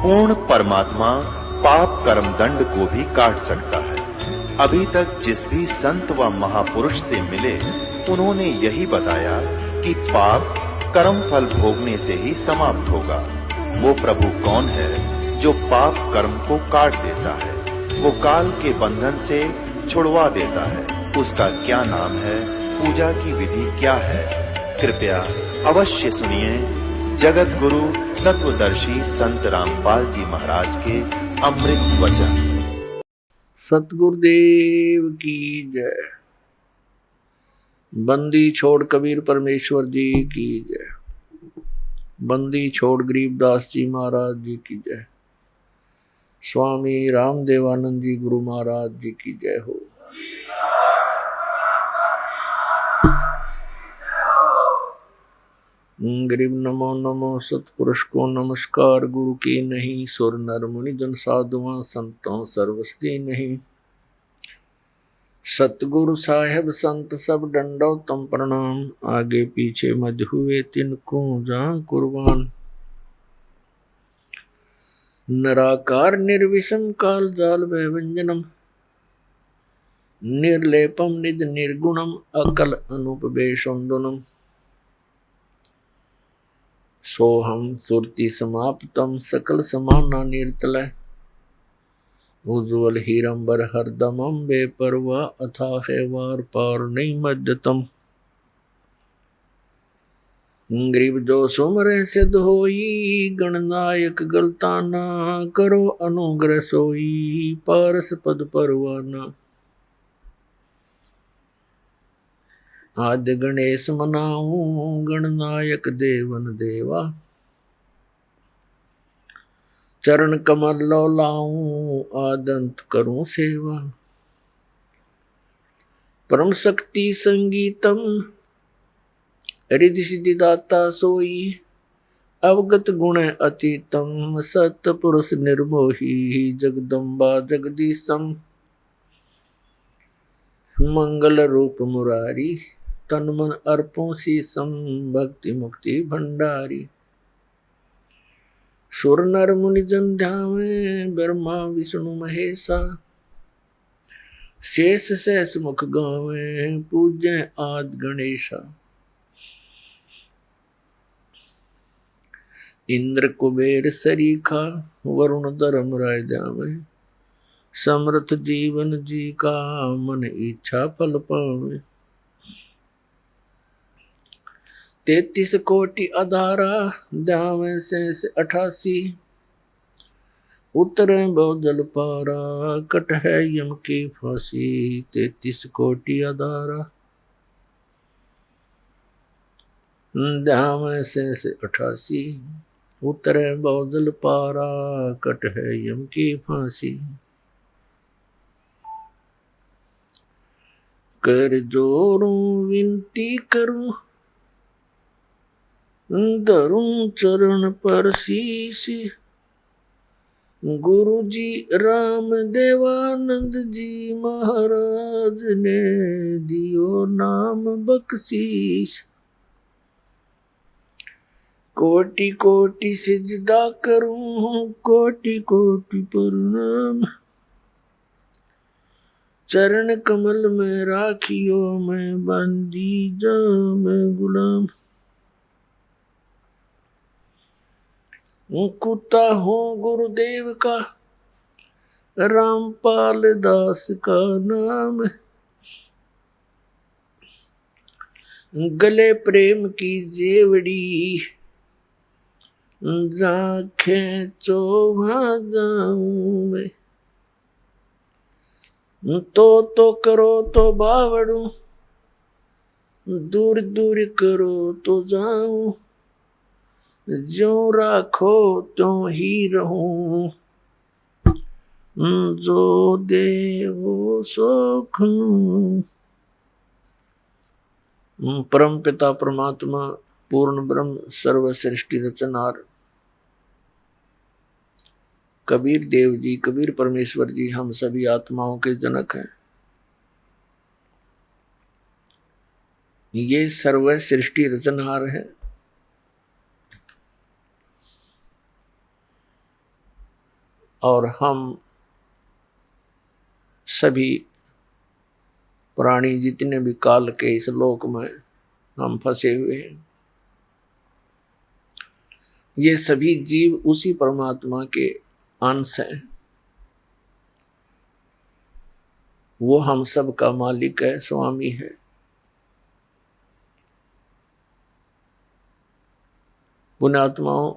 पूर्ण परमात्मा पाप कर्म दंड को भी काट सकता है। अभी तक जिस भी संत व महापुरुष से मिले उन्होंने यही बताया कि पाप कर्म फल भोगने से ही समाप्त होगा। वो प्रभु कौन है जो पाप कर्म को काट देता है, वो काल के बंधन से छुड़वा देता है। उसका क्या नाम है, पूजा की विधि क्या है? कृपया अवश्य सुनिए जगत गुरु तत्वदर्शी संत रामपाल जी महाराज के अमृत वचन। सतगुरुदेव की जय। बंदी छोड़ कबीर परमेश्वर जी की जय। बंदी छोड़ गरीबदास जी महाराज जी की जय। स्वामी रामदेवानंद जी गुरु महाराज जी की जय हो। गरीब नमो नमो सतपुरुष को नमस्कार। गुरु की नहीं सुर नर मुनि जन साधुआं संतों सर्वस्ती नहीं। सतगुरु साहेब संत सब दंडोतम प्रणाम। आगे पीछे मध हुए तिनको जहां कुर्बान। निराकार निर्विषम काल जाल व्यंजनम। निर्लेपम निज निर्गुणम अकल अनुपवेशोन्दनम। सोहम सुरति समाप्तम सकल समाना निर्तलय। उज्ज्वल हीरंबर हरदमम बेपरवा अथाह वार पार नहीं मध्यतम। गरीब जो सुमरे सिद्ध होई गणनायक गलताना। करो अनुग्रह सोई पारस पद परवाना। आद्य गणेश मनाऊं गणनायक देवन देवा। चरण कमल लो लाऊं आदंत करूं सेवा। परम शक्ति संगीतम रिद्धि सिद्धि दाता सोई। अवगत गुण अतीतम सत पुरुष निर्मोही। जगदम्बा जगदीशम मंगल रूप मुरारी। तन मन अर्पों शीसम भक्ति मुक्ति भंडारी। सुर नर मुनि जन ध्यावे ब्रह्मा विष्णु महेशा। शेष सहस मुख गावे पूज्य आदि गणेशा। इंद्र कुबेर सरीखा वरुण धर्म राय ध्यावे। समर्थ जीवन जी का मन इच्छा फल पावे। 33 कोटि अधारा ध्यावे शेष 88। उतरे बहुजल पारा कट है यम की फांसी। 33 कोटि अधारा ध्यावे शेष 88। उतरे बहुजल पारा कट है यम की फांसी। कर जोरूं विनती करूं धरूं चरण पर शीश। गुरु जी राम देवानंद जी महाराज ने दियो नाम बख्शीश। कोटि कोटि सिजदा करूं कोटि कोटि प्रणाम। चरण कमल में राखियो मैं बंदी जाम गुलाम। कुत्ता हूँ गुरुदेव का रामपाल दास का नाम। गले प्रेम की जेवड़ी जा खेचो वहाँ जाऊं मैं। तो करो तो बावड़ू दूर दूर करो तो जाऊं। ज्यों राखो त्यों ही रहूं जो देवो सो खूं। परम पिता परमात्मा पूर्ण ब्रह्म सर्व सृष्टि रचनहार कबीर देव जी कबीर परमेश्वर जी हम सभी आत्माओं के जनक हैं। ये सर्व सृष्टि रचनहार है। और हम सभी प्राणी जितने भी काल के इस लोक में हम फंसे हुए हैं, ये सभी जीव उसी परमात्मा के अंश हैं। वो हम सब का मालिक है, स्वामी है। पुण्यात्माओं,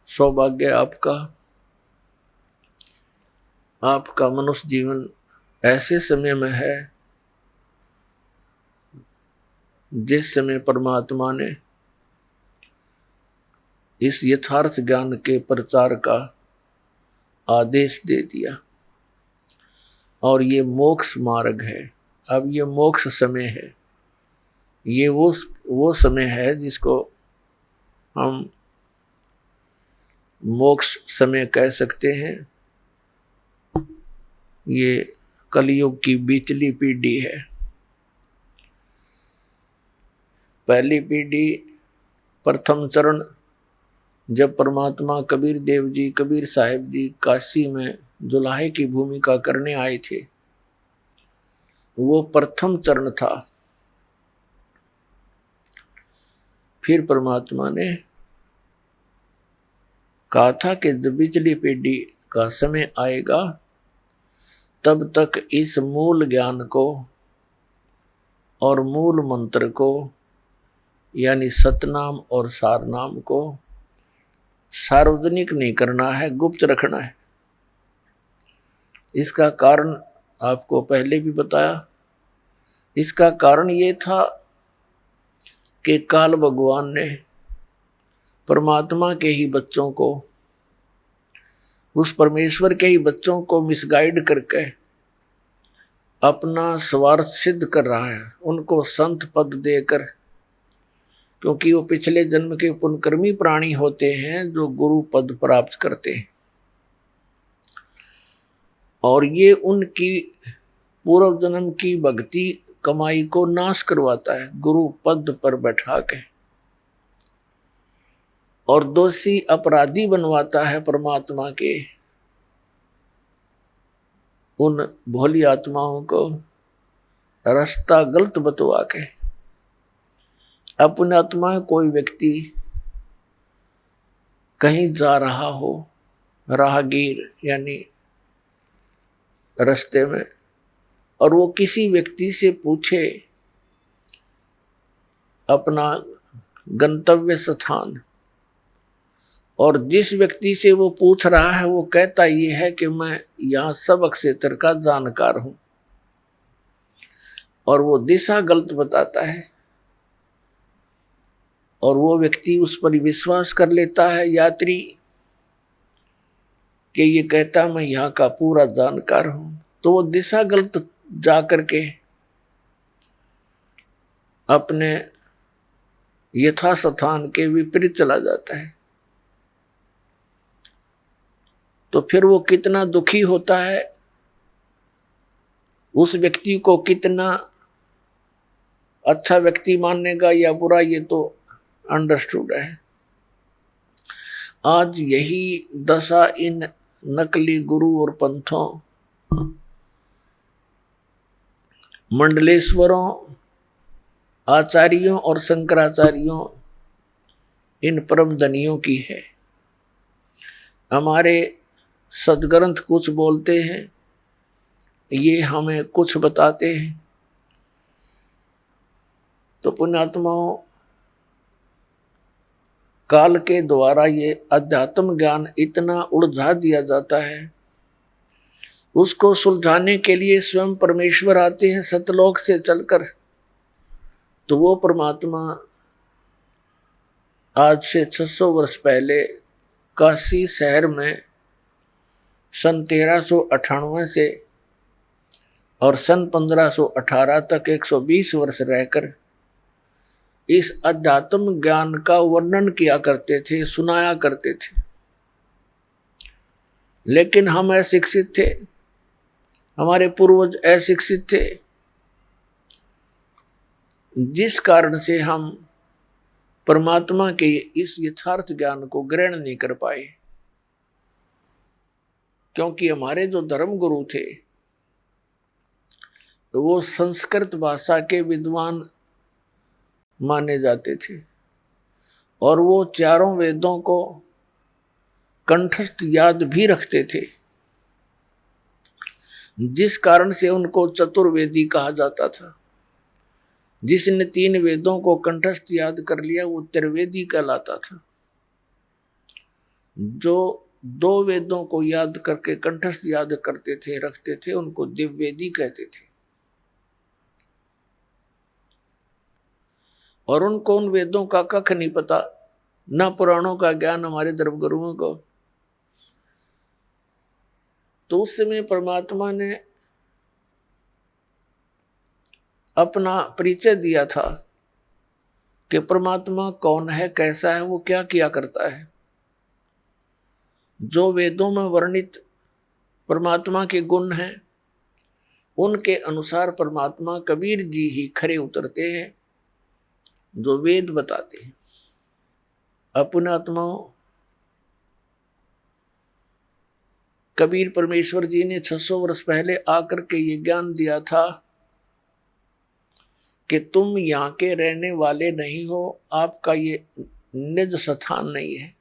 सौभाग्य आपका मनुष्य जीवन ऐसे समय में है जिस समय परमात्मा ने इस यथार्थ ज्ञान के प्रचार का आदेश दे दिया और ये मोक्ष मार्ग है। अब ये मोक्ष समय है, ये वो समय है जिसको हम मोक्ष समय कह सकते हैं। ये कलयुग की बीचली पीढ़ी है। पहली पीढ़ी, प्रथम चरण, जब परमात्मा कबीर देव जी, कबीर साहिब जी काशी में जुलाहे की भूमिका करने आए थे, वो प्रथम चरण था। फिर परमात्मा ने कहा था कि जब बिचली पीढ़ी का समय आएगा तब तक इस मूल ज्ञान को और मूल मंत्र को यानी सतनाम और सारनाम को सार्वजनिक नहीं करना है, गुप्त रखना है। इसका कारण आपको पहले भी बताया। इसका कारण ये था कि काल भगवान ने परमात्मा के ही बच्चों को, उस परमेश्वर के ही बच्चों को मिसगाइड करके अपना स्वार्थ सिद्ध कर रहा है, उनको संत पद देकर, क्योंकि वो पिछले जन्म के पुण्यकर्मी प्राणी होते हैं जो गुरु पद प्राप्त करते हैं, और ये उनकी पूर्व जन्म की भक्ति कमाई को नाश करवाता है गुरु पद पर बैठा के, और दोषी अपराधी बनवाता है परमात्मा के उन भोली आत्माओं को रास्ता गलत बतवा के। अपने आत्मा कोई व्यक्ति कहीं जा रहा हो, राहगीर यानी रास्ते में, और वो किसी व्यक्ति से पूछे अपना गंतव्य स्थान, और जिस व्यक्ति से वो पूछ रहा है वो कहता ये है कि मैं यहाँ सबक क्षेत्र का जानकार हूं, और वो दिशा गलत बताता है, और वो व्यक्ति उस पर विश्वास कर लेता है यात्री कि ये कहता मैं यहाँ का पूरा जानकार हूं, तो वो दिशा गलत जा करके अपने यथा स्थान के विपरीत चला जाता है। तो फिर वो कितना दुखी होता है, उस व्यक्ति को कितना अच्छा व्यक्ति मानेगा या बुरा, ये तो अंडरस्टूड है। आज यही दशा इन नकली गुरु और पंथों, मंडलेश्वरों, आचार्यों और शंकराचार्यों, इन परम धनियों की है। हमारे सदग्रंथ कुछ बोलते हैं, ये हमें कुछ बताते हैं। तो पुण्यात्माओं, काल के द्वारा ये अध्यात्म ज्ञान इतना उलझा दिया जाता है, उसको सुलझाने के लिए स्वयं परमेश्वर आते हैं सतलोक से चलकर। तो वो परमात्मा आज से 600 वर्ष पहले काशी शहर में सन 1398 से और सन 1518 तक 120 वर्ष रहकर इस अध्यात्म ज्ञान का वर्णन किया करते थे, सुनाया करते थे। लेकिन हम अशिक्षित थे, हमारे पूर्वज अशिक्षित थे, जिस कारण से हम परमात्मा के इस यथार्थ ज्ञान को ग्रहण नहीं कर पाए। क्योंकि हमारे जो धर्म गुरु थे वो संस्कृत भाषा के विद्वान माने जाते थे और वो चारों वेदों को कंठस्थ याद भी रखते थे, जिस कारण से उनको चतुर्वेदी कहा जाता था। जिसने 3 वेदों को कंठस्थ याद कर लिया वो त्रिवेदी कहलाता था। जो 2 वेदों को याद करके कंठस्थ याद करते थे, रखते थे, उनको दिव्यवेदी कहते थे। और उनको उन वेदों का कख नहीं पता, न पुराणों का ज्ञान हमारे धर्मगुरुओं को। तो उस समय परमात्मा ने अपना परिचय दिया था कि परमात्मा कौन है, कैसा है, वो क्या किया करता है। जो वेदों में वर्णित परमात्मा के गुण हैं उनके अनुसार परमात्मा कबीर जी ही खरे उतरते हैं, जो वेद बताते हैं। अपने आत्माओं, कबीर परमेश्वर जी ने 600 वर्ष पहले आकर के ये ज्ञान दिया था कि तुम यहाँ के रहने वाले नहीं हो, आपका ये निज स्थान नहीं है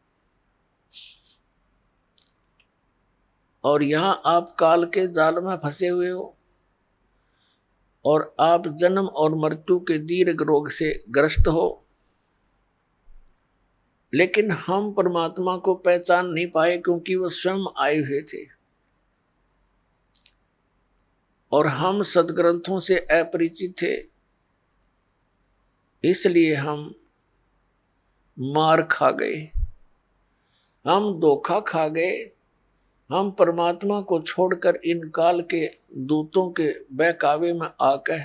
और यहाँ आप काल के जाल में फंसे हुए हो और आप जन्म और मृत्यु के दीर्घ रोग से ग्रस्त हो। लेकिन हम परमात्मा को पहचान नहीं पाए क्योंकि वो स्वयं आए हुए थे और हम सदग्रंथों से अपरिचित थे, इसलिए हम मार खा गए, हम धोखा खा गए। हम परमात्मा को छोड़कर इन काल के दूतों के बहकावे में आकर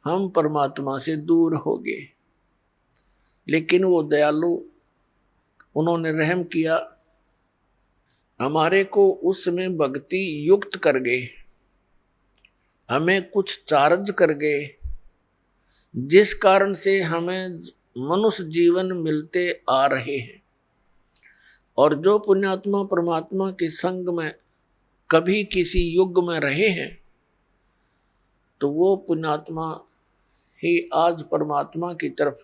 हम परमात्मा से दूर हो गए। लेकिन वो दयालु, उन्होंने रहम किया, हमारे को उसमें भक्ति युक्त कर गए, हमें कुछ चार्ज कर गए, जिस कारण से हमें मनुष्य जीवन मिलते आ रहे हैं। और जो पुण्यात्मा परमात्मा के संग में कभी किसी युग में रहे हैं तो वो पुण्यात्मा ही आज परमात्मा की तरफ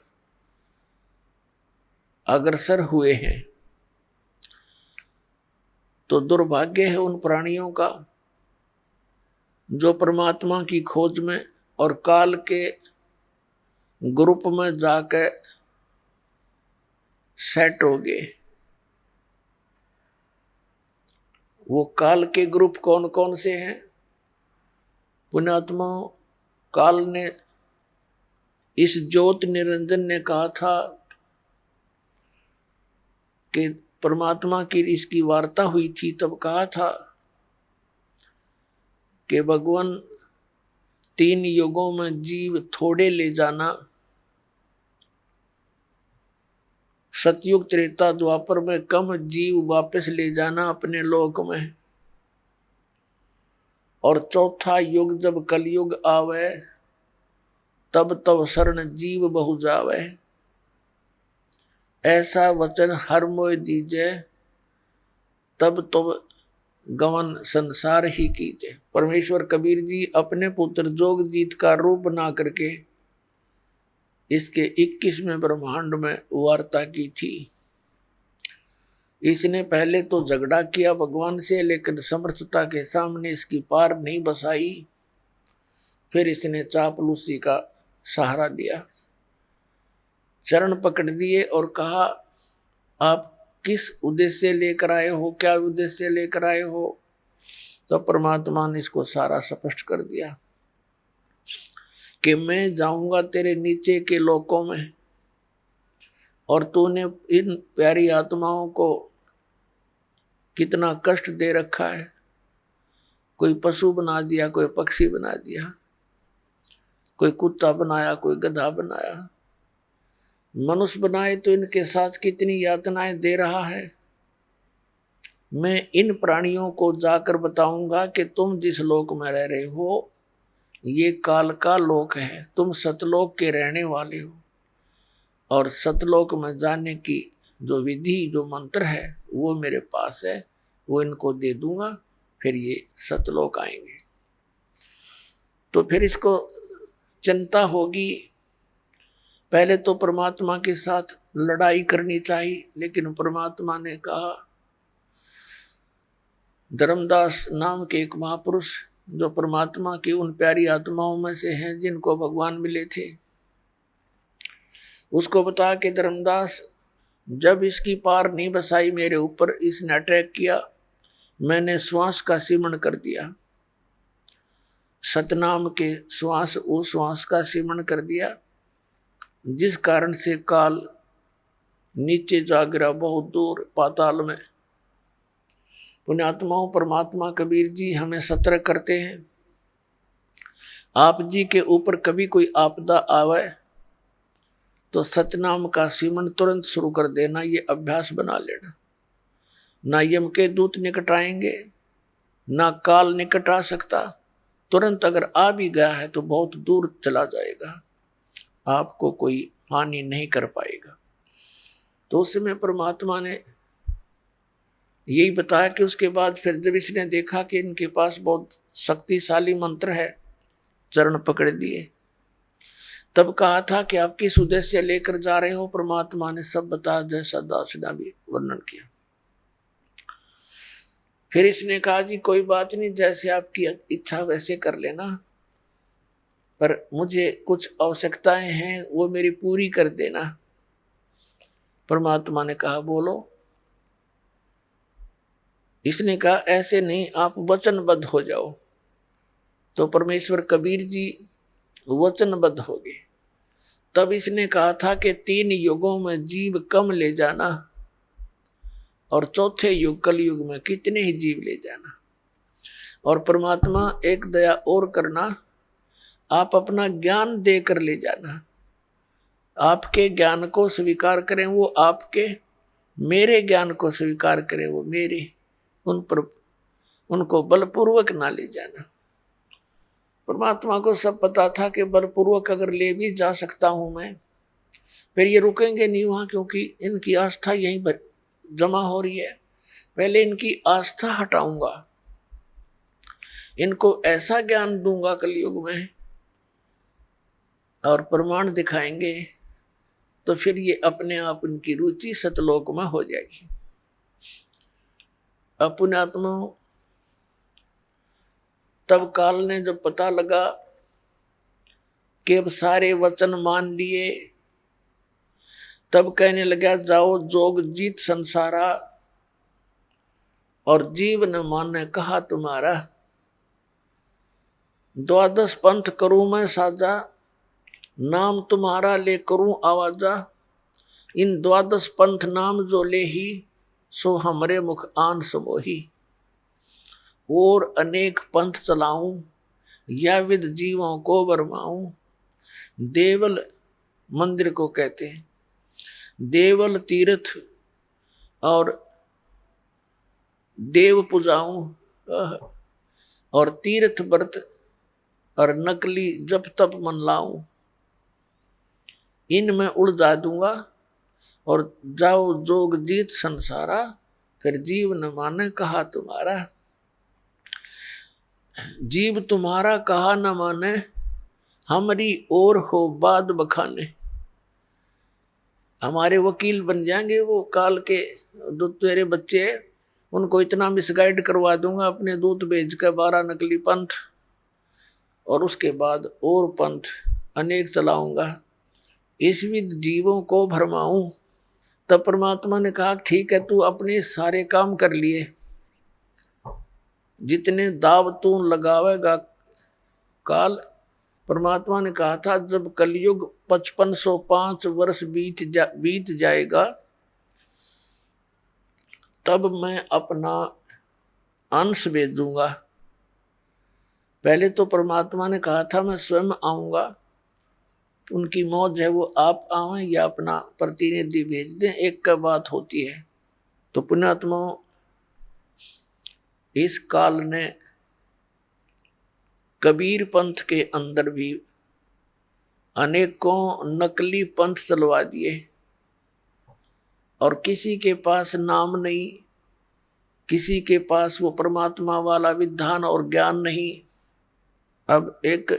अग्रसर हुए हैं। तो दुर्भाग्य है उन प्राणियों का जो परमात्मा की खोज में और काल के ग्रुप में जाकर सेट हो गए। वो काल के ग्रुप कौन कौन से हैं? पुण्यात्मा, काल ने, इस ज्योत निरंजन ने कहा था कि परमात्मा की इसकी वार्ता हुई थी, तब कहा था कि भगवान 3 युगों में जीव थोड़े ले जाना, सतयुग त्रेता द्वापर में कम जीव वापस ले जाना अपने लोक में, और चौथा युग जब कलयुग आवे तब तब शरण जीव बहु जावे। ऐसा वचन हर मोय दीजे, तब तो गवन संसार ही कीजे। परमेश्वर कबीर जी अपने पुत्र जोगजीत का रूप बना करके इसके 21वें ब्रह्मांड में वार्ता की थी। इसने पहले तो झगड़ा किया भगवान से, लेकिन समर्थता के सामने इसकी पार नहीं बसाई। फिर इसने चापलूसी का सहारा दिया, चरण पकड़ दिए और कहा, आप किस उद्देश्य लेकर आए हो, क्या उद्देश्य लेकर आए हो? तो परमात्मा ने इसको सारा स्पष्ट कर दिया कि मैं जाऊंगा तेरे नीचे के लोकों में और तूने इन प्यारी आत्माओं को कितना कष्ट दे रखा है। कोई पशु बना दिया, कोई पक्षी बना दिया, कोई कुत्ता बनाया, कोई गधा बनाया, मनुष्य बनाए तो इनके साथ कितनी यातनाएं दे रहा है। मैं इन प्राणियों को जाकर बताऊंगा कि तुम जिस लोक में रह रहे हो ये काल का लोक है, तुम सतलोक के रहने वाले हो और सतलोक में जाने की जो विधि, जो मंत्र है वो मेरे पास है, वो इनको दे दूंगा, फिर ये सतलोक आएंगे। तो फिर इसको चिंता होगी, पहले तो परमात्मा के साथ लड़ाई करनी चाहिए, लेकिन परमात्मा ने कहा, धर्मदास नाम के एक महापुरुष जो परमात्मा की उन प्यारी आत्माओं में से हैं जिनको भगवान मिले थे, उसको बता के धर्मदास जब इसकी पार नहीं बसाई मेरे ऊपर, इसने अटैक किया, मैंने श्वास का सिमरण कर दिया, सतनाम के श्वास, वो श्वास का सिमरण कर दिया, जिस कारण से काल नीचे जा गिरा बहुत दूर पाताल में। पुण्यात्माओं, परमात्मा कबीर जी हमें सतर्क करते हैं, आप जी के ऊपर कभी कोई आपदा आवे तो सतनाम का सिमरण तुरंत शुरू कर देना, ये अभ्यास बना लेना। ना यम के दूत निकट आएंगे, ना काल निकट आ सकता, तुरंत अगर आ भी गया है तो बहुत दूर चला जाएगा, आपको कोई हानि नहीं कर पाएगा। तो उस समय परमात्मा ने यही बताया कि उसके बाद फिर जब इसने देखा कि इनके पास बहुत शक्तिशाली मंत्र है, चरण पकड़ दिए, तब कहा था कि आप किस उद्देश्य लेकर जा रहे हो, परमात्मा ने सब बताया, जैसा दास ने भी वर्णन किया। फिर इसने कहा जी कोई बात नहीं, जैसे आपकी इच्छा वैसे कर लेना, पर मुझे कुछ आवश्यकताएं हैं, वो मेरी पूरी कर देना। परमात्मा ने कहा बोलो। इसने कहा ऐसे नहीं, आप वचनबद्ध हो जाओ। तो परमेश्वर कबीर जी वचनबद्ध हो गए। तब इसने कहा था कि 3 युगों में जीव कम ले जाना, और चौथे युग कलयुग में कितने ही जीव ले जाना। और परमात्मा एक दया और करना, आप अपना ज्ञान देकर ले जाना, आपके ज्ञान को स्वीकार करें वो आपके, मेरे ज्ञान को स्वीकार करें वो मेरे, उन पर उनको बलपूर्वक ना ले जाना। परमात्मा को सब पता था कि बलपूर्वक अगर ले भी जा सकता हूं मैं, फिर ये रुकेंगे नहीं वहां, क्योंकि इनकी आस्था यहीं पर जमा हो रही है। पहले इनकी आस्था हटाऊंगा, इनको ऐसा ज्ञान दूंगा कलयुग में और प्रमाण दिखाएंगे, तो फिर ये अपने आप इनकी रुचि सतलोक में हो जाएगी। पुण्यात्मा, तब काल ने जब पता लगा कि अब सारे वचन मान लिए, तब कहने लगा जाओ जोग जीत संसारा, और जीव न माने कहा तुम्हारा, 12 पंथ करूं मैं साजा, नाम तुम्हारा ले करूं आवाजा, इन 12 पंथ नाम जो ले ही, सो हमरे मुख आन समोही, और अनेक पंथ चलाऊं, या विद जीवों को बरमाऊं। देवल मंदिर को कहते हैं, देवल तीर्थ और देव पूजाऊं, और तीर्थ व्रत और नकली जप तप मन लाऊं, इनमें उलझा दूंगा, और जाओ जोग जीत संसारा, फिर जीव न माने कहा तुम्हारा। जीव तुम्हारा कहा न माने, हमारी ओर हो बाद बखाने। हमारे वकील बन जाएंगे वो काल के, जो तेरे बच्चे उनको इतना मिसगाइड करवा दूंगा, अपने दूत भेज कर 12 नकली पंथ, और उसके बाद और पंथ अनेक चलाऊंगा, इस विद जीवों को भरमाऊं। तब परमात्मा ने कहा ठीक है, तू अपने सारे काम कर लिए, जितने दाव तू लगावेगा काल। परमात्मा ने कहा था जब कलयुग 5505 वर्ष बीत जाएगा, तब मैं अपना अंश भेजूंगा। पहले तो परमात्मा ने कहा था मैं स्वयं आऊंगा, उनकी मौज है वो आप आवें या अपना प्रतिनिधि भेज दें, एक का बात होती है। तो पुण्यात्मा, इस काल ने कबीर पंथ के अंदर भी अनेकों नकली पंथ चलवा दिए, और किसी के पास नाम नहीं, किसी के पास वो परमात्मा वाला विधान और ज्ञान नहीं। अब एक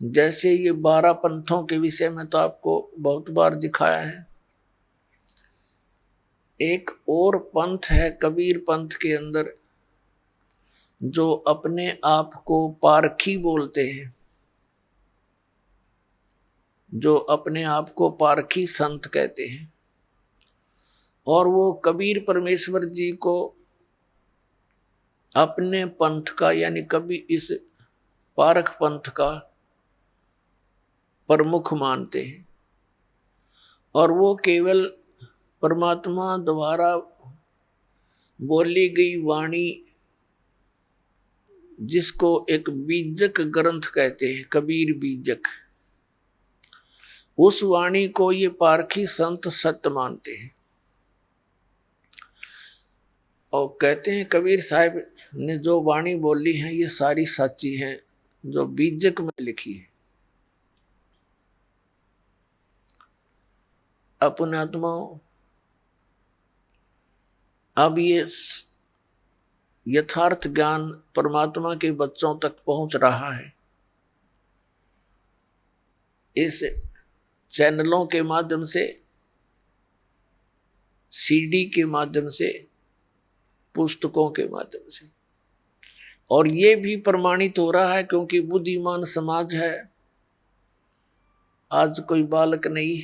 जैसे ये 12 पंथों के विषय में तो आपको बहुत बार दिखाया है। एक और पंथ है कबीर पंथ के अंदर, जो अपने आप को पारखी बोलते हैं, जो अपने आप को पारखी संत कहते हैं। और वो कबीर परमेश्वर जी को अपने पंथ का यानी कभी इस पारख पंथ का प्रमुख मानते हैं। और वो केवल परमात्मा द्वारा बोली गई वाणी, जिसको एक बीजक ग्रंथ कहते हैं, कबीर बीजक, उस वाणी को ये पारखी संत सत्य मानते हैं। और कहते हैं कबीर साहब ने जो वाणी बोली है ये सारी सच्ची है, जो बीजक में लिखी है। अपने आत्माओं, अब ये यथार्थ ज्ञान परमात्मा के बच्चों तक पहुंच रहा है। इस चैनलों के माध्यम से, सीडी के माध्यम से, पुस्तकों के माध्यम से। और ये भी प्रमाणित हो रहा है क्योंकि बुद्धिमान समाज है। आज कोई बालक नहीं,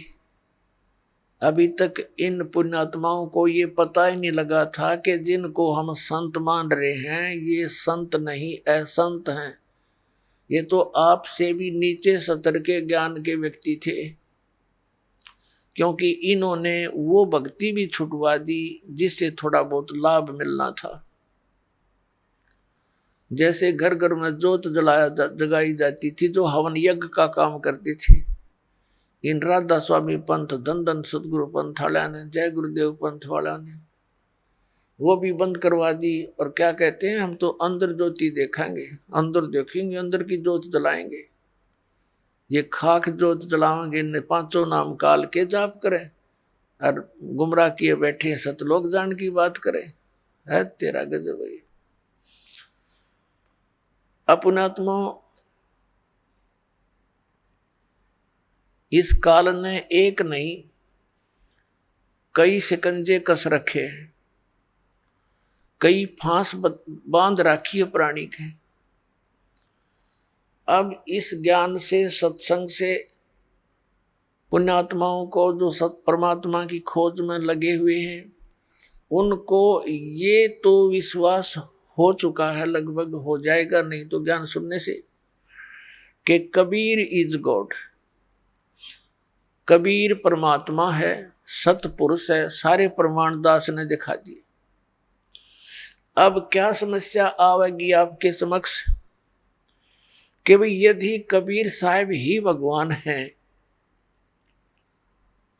अभी तक इन पुण्यात्माओं को ये पता ही नहीं लगा था कि जिनको हम संत मान रहे हैं ये संत नहीं असंत हैं। ये तो आपसे भी नीचे स्तर के ज्ञान के व्यक्ति थे, क्योंकि इन्होंने वो भक्ति भी छुटवा दी जिससे थोड़ा बहुत लाभ मिलना था। जैसे घर घर में जोत जगाई जाती थी, जो हवन यज्ञ का काम करती थी। इन राधा स्वामी पंथ, धन धन सतगुरु पंथ वाला ने, जय गुरुदेव पंथ वाला ने वो भी बंद करवा दी। और क्या कहते हैं, हम तो अंदर ज्योति देखेंगे, अंदर देखेंगे, अंदर की ज्योत जलाएंगे। ये खाक जोत जलावेंगे, इन 5 नाम काल के जाप करें और गुमराह किए बैठे सतलोक जान की बात करें। है तेरा गजब भाई। अपनात्मा, इस काल ने एक नहीं कई शिकंजे कस रखे हैं, कई फांस बांध राखी है प्राणी के। अब इस ज्ञान से, सत्संग से पुण्यात्माओं को जो सत परमात्मा की खोज में लगे हुए हैं, उनको ये तो विश्वास हो चुका है, लगभग हो जाएगा नहीं तो ज्ञान सुनने से, कि कबीर इज गॉड, कबीर परमात्मा है, सतपुरुष है। सारे प्रमाण दास ने दिखा दिए। अब क्या समस्या आवेगी आपके समक्ष कि भाई यदि कबीर साहब ही भगवान हैं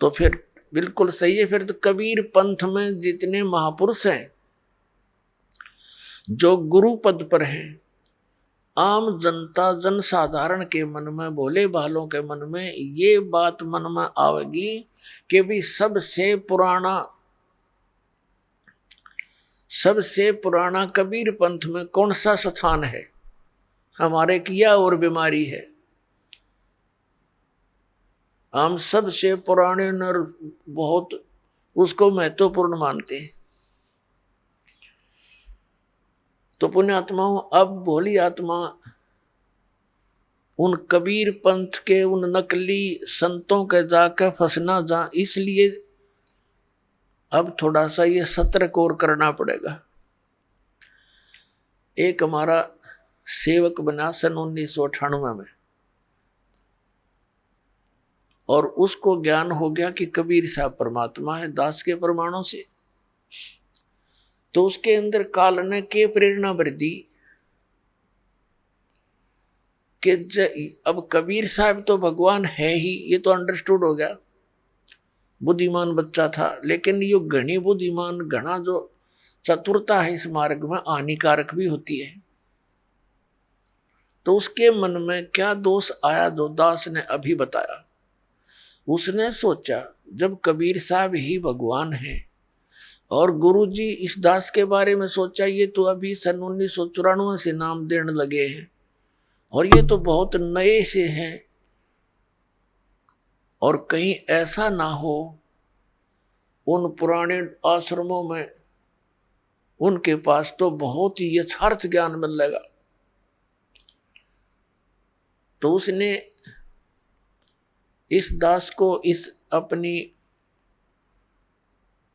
तो फिर बिल्कुल सही है। फिर तो कबीर पंथ में जितने महापुरुष हैं जो गुरु पद पर हैं, आम जनता जनसाधारण के मन में, भोले भालों के मन में ये बात मन में आवेगी कि भी सबसे पुराना कबीर पंथ में कौन सा स्थान है, हमारे किया और बीमारी है। हम सबसे पुराने नर बहुत उसको महत्वपूर्ण मानते हैं। तो पुण्यात्माओं, अब भोली आत्मा उन कबीर पंथ के उन नकली संतों के जाकर फंसना जा, इसलिए अब थोड़ा सा ये सतर्क और करना पड़ेगा। एक हमारा सेवक बना सन 1998 में, और उसको ज्ञान हो गया कि कबीर साहब परमात्मा है दास के प्रमाणों से। तो उसके अंदर काल ने के प्रेरणा भर दी कि अब कबीर साहब तो भगवान है ही, ये तो अंडरस्टूड हो गया। बुद्धिमान बच्चा था, लेकिन ये घनी बुद्धिमान, घना जो चतुरता है इस मार्ग में हानिकारक भी होती है। तो उसके मन में क्या दोष आया जो दास ने अभी बताया। उसने सोचा जब कबीर साहब ही भगवान हैं और गुरुजी इस दास के बारे में सोचा, ये तो अभी सन 1994 से नाम देने लगे हैं और ये तो बहुत नए से हैं, और कहीं ऐसा ना हो उन पुराने आश्रमों में उनके पास तो बहुत ही यथार्थ ज्ञान मिलेगा। तो उसने इस दास को इस अपनी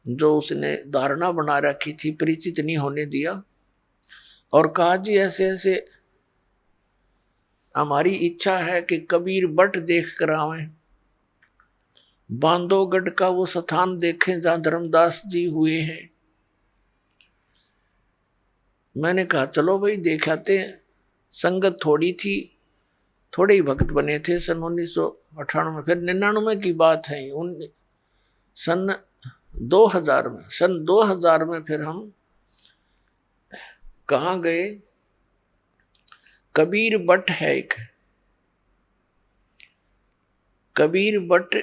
जो उसने धारणा बना रखी थी परिचित नहीं होने दिया और कहा, जी ऐसे ऐसे हमारी इच्छा है कि कबीर बट देख कर आवें, बांधवगढ़ का वो स्थान देखें जहां धर्मदास जी हुए हैं। मैंने कहा चलो भाई देख आते हैं। संगत थोड़ी थी, थोड़े ही भक्त बने थे सन 1998, फिर 99 की बात है। सन 2000 में फिर हम कहाँ गए, कबीर बट है एक, कबीर बट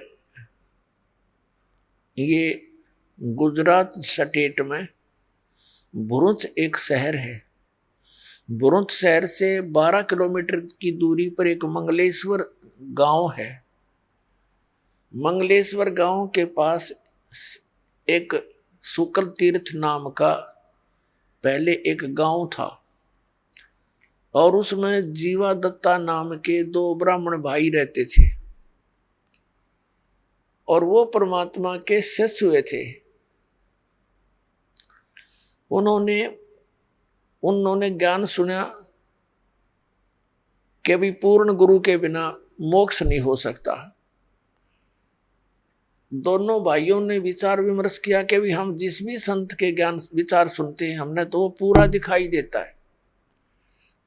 ये गुजरात स्टेट में भरूच एक शहर है। भरूच शहर से 12 किलोमीटर की दूरी पर एक मंगलेश्वर गांव है। मंगलेश्वर गांव के पास एक शुक्ल तीर्थ नाम का पहले एक गांव था और उसमें जीवा दत्ता नाम के 2 ब्राह्मण भाई रहते थे और वो परमात्मा के शिष्य हुए थे। उन्होंने ज्ञान सुना कि अभी पूर्ण गुरु के बिना मोक्ष नहीं हो सकता। दोनों भाइयों ने विचार विमर्श किया कि भी हम जिस भी संत के ज्ञान विचार सुनते हैं हमने तो वो पूरा दिखाई देता है,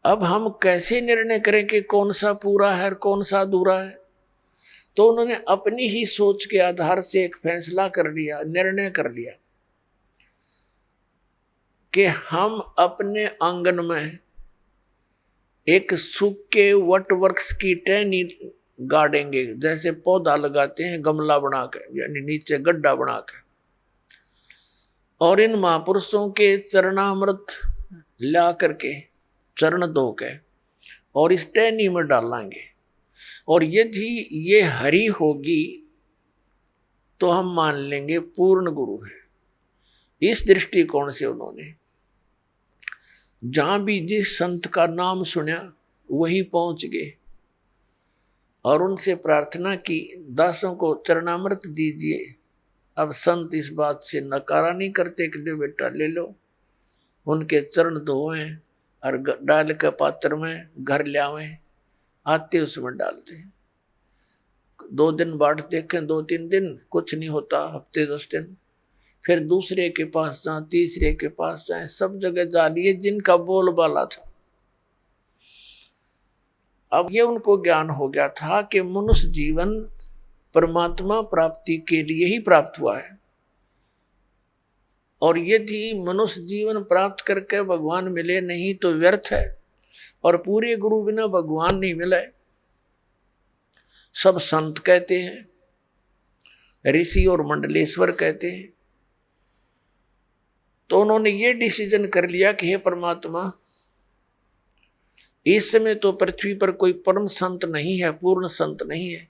अब हम कैसे निर्णय करें कि कौन सा पूरा है और कौन सा अधूरा है। तो उन्होंने अपनी ही सोच के आधार से एक फैसला कर लिया, निर्णय कर लिया कि हम अपने आंगन में एक सूखे वट वृक्ष की टहनी गाड़ेंगे, जैसे पौधा लगाते हैं गमला बनाकर, यानी नीचे गड्ढा बनाकर, और इन महापुरुषों के चरणामृत ला करके चरण धो के और इस टहनी में डालेंगे, और यदि ये हरी होगी तो हम मान लेंगे पूर्ण गुरु है। इस दृष्टिकोण से उन्होंने जहां भी जिस संत का नाम सुना वहीं पहुंच गए और उनसे प्रार्थना की, दासों को चरणामृत दीजिए। अब संत इस बात से नकारा नहीं करते कि ले बेटा ले लो, उनके चरण धोएं और डाल के पात्र में घर ले आवें, आते उसमें डालते हैं। 2 दिन बाट देखें, 2-3 दिन कुछ नहीं होता, हफ्ते 10 दिन, फिर दूसरे के पास जाए, तीसरे के पास जाए, सब जगह जा लिए जिनका बोलबाला था। अब ये उनको ज्ञान हो गया था कि मनुष्य जीवन परमात्मा प्राप्ति के लिए ही प्राप्त हुआ है, और यदि मनुष्य जीवन प्राप्त करके भगवान मिले नहीं तो व्यर्थ है, और पूरे गुरु बिना भगवान नहीं मिले। सब संत कहते हैं, ऋषि और मंडलेश्वर कहते हैं। तो उन्होंने ये डिसीजन कर लिया कि हे परमात्मा, इस समय तो पृथ्वी पर कोई परम संत नहीं है, पूर्ण संत नहीं है,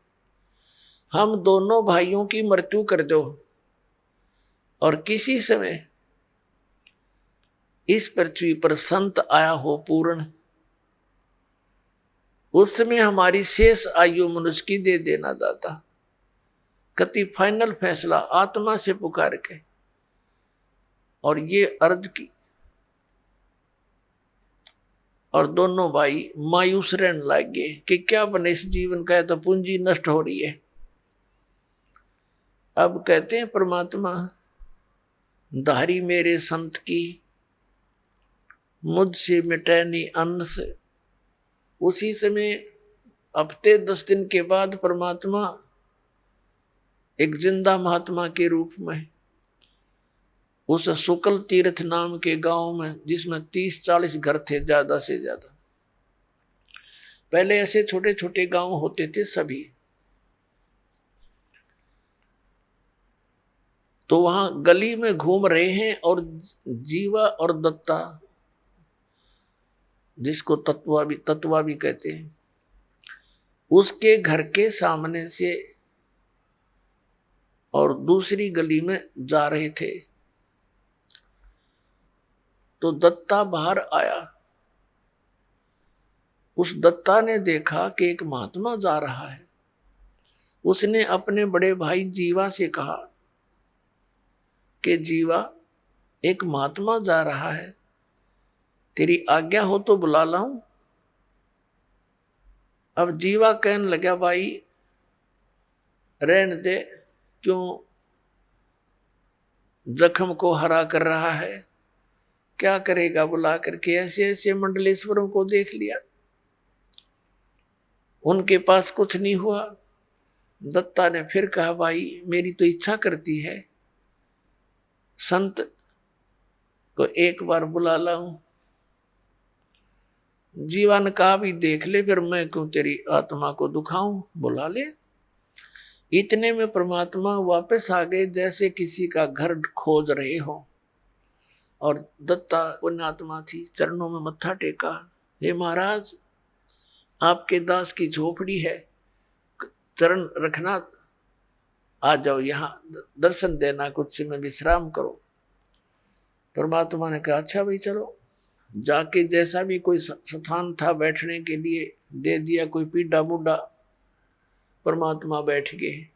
हम दोनों भाइयों की मृत्यु कर दो और किसी समय इस पृथ्वी पर संत आया हो पूर्ण, उस समय हमारी शेष आयु मनुष्य की दे देना दाता। कति फाइनल फैसला आत्मा से पुकार के और ये अर्ज की, और दोनों भाई मायूस रहने लग गए कि क्या बने इस जीवन का, तो पूंजी नष्ट हो रही है। अब कहते हैं परमात्मा, धारी मेरे संत की मुझसे मिटे नहीं अंश। उसी समय हफ्ते 10 दिन के बाद परमात्मा एक जिंदा महात्मा के रूप में उस शुक्ल तीर्थ नाम के गांव में, जिसमें 30-40 घर थे ज्यादा से ज्यादा, पहले ऐसे छोटे छोटे गांव होते थे सभी, तो वहां गली में घूम रहे हैं और जीवा और दत्ता, जिसको तत्वा भी कहते हैं, उसके घर के सामने से और दूसरी गली में जा रहे थे। तो दत्ता बाहर आया। उस दत्ता ने देखा कि एक महात्मा जा रहा है। उसने अपने बड़े भाई जीवा से कहा कि जीवा, एक महात्मा जा रहा है, तेरी आज्ञा हो तो बुला लाऊं। अब जीवा कहने लगा, भाई रहने दे, क्यों जख्म को हरा कर रहा है, क्या करेगा बुला करके। ऐसे ऐसे मंडलेश्वरों को देख लिया, उनके पास कुछ नहीं हुआ। दत्ता ने फिर कहा, भाई मेरी तो इच्छा करती है संत को एक बार बुला लाऊं। जीवन का भी देख ले, फिर मैं क्यों तेरी आत्मा को दुखाऊं, बुला ले। इतने में परमात्मा वापस आ गए, जैसे किसी का घर खोज रहे हो। और दत्ता पुण्यात्मा थी, चरणों में मत्था टेका, हे महाराज आपके दास की झोपड़ी है, चरण रखना, आ जाओ यहाँ दर्शन देना, कुछ समय विश्राम करो। परमात्मा ने कहा, अच्छा भाई चलो। जाके जैसा भी कोई स्थान था बैठने के लिए दे दिया, कोई पीढ़ा बूढ़ा, परमात्मा बैठ गए।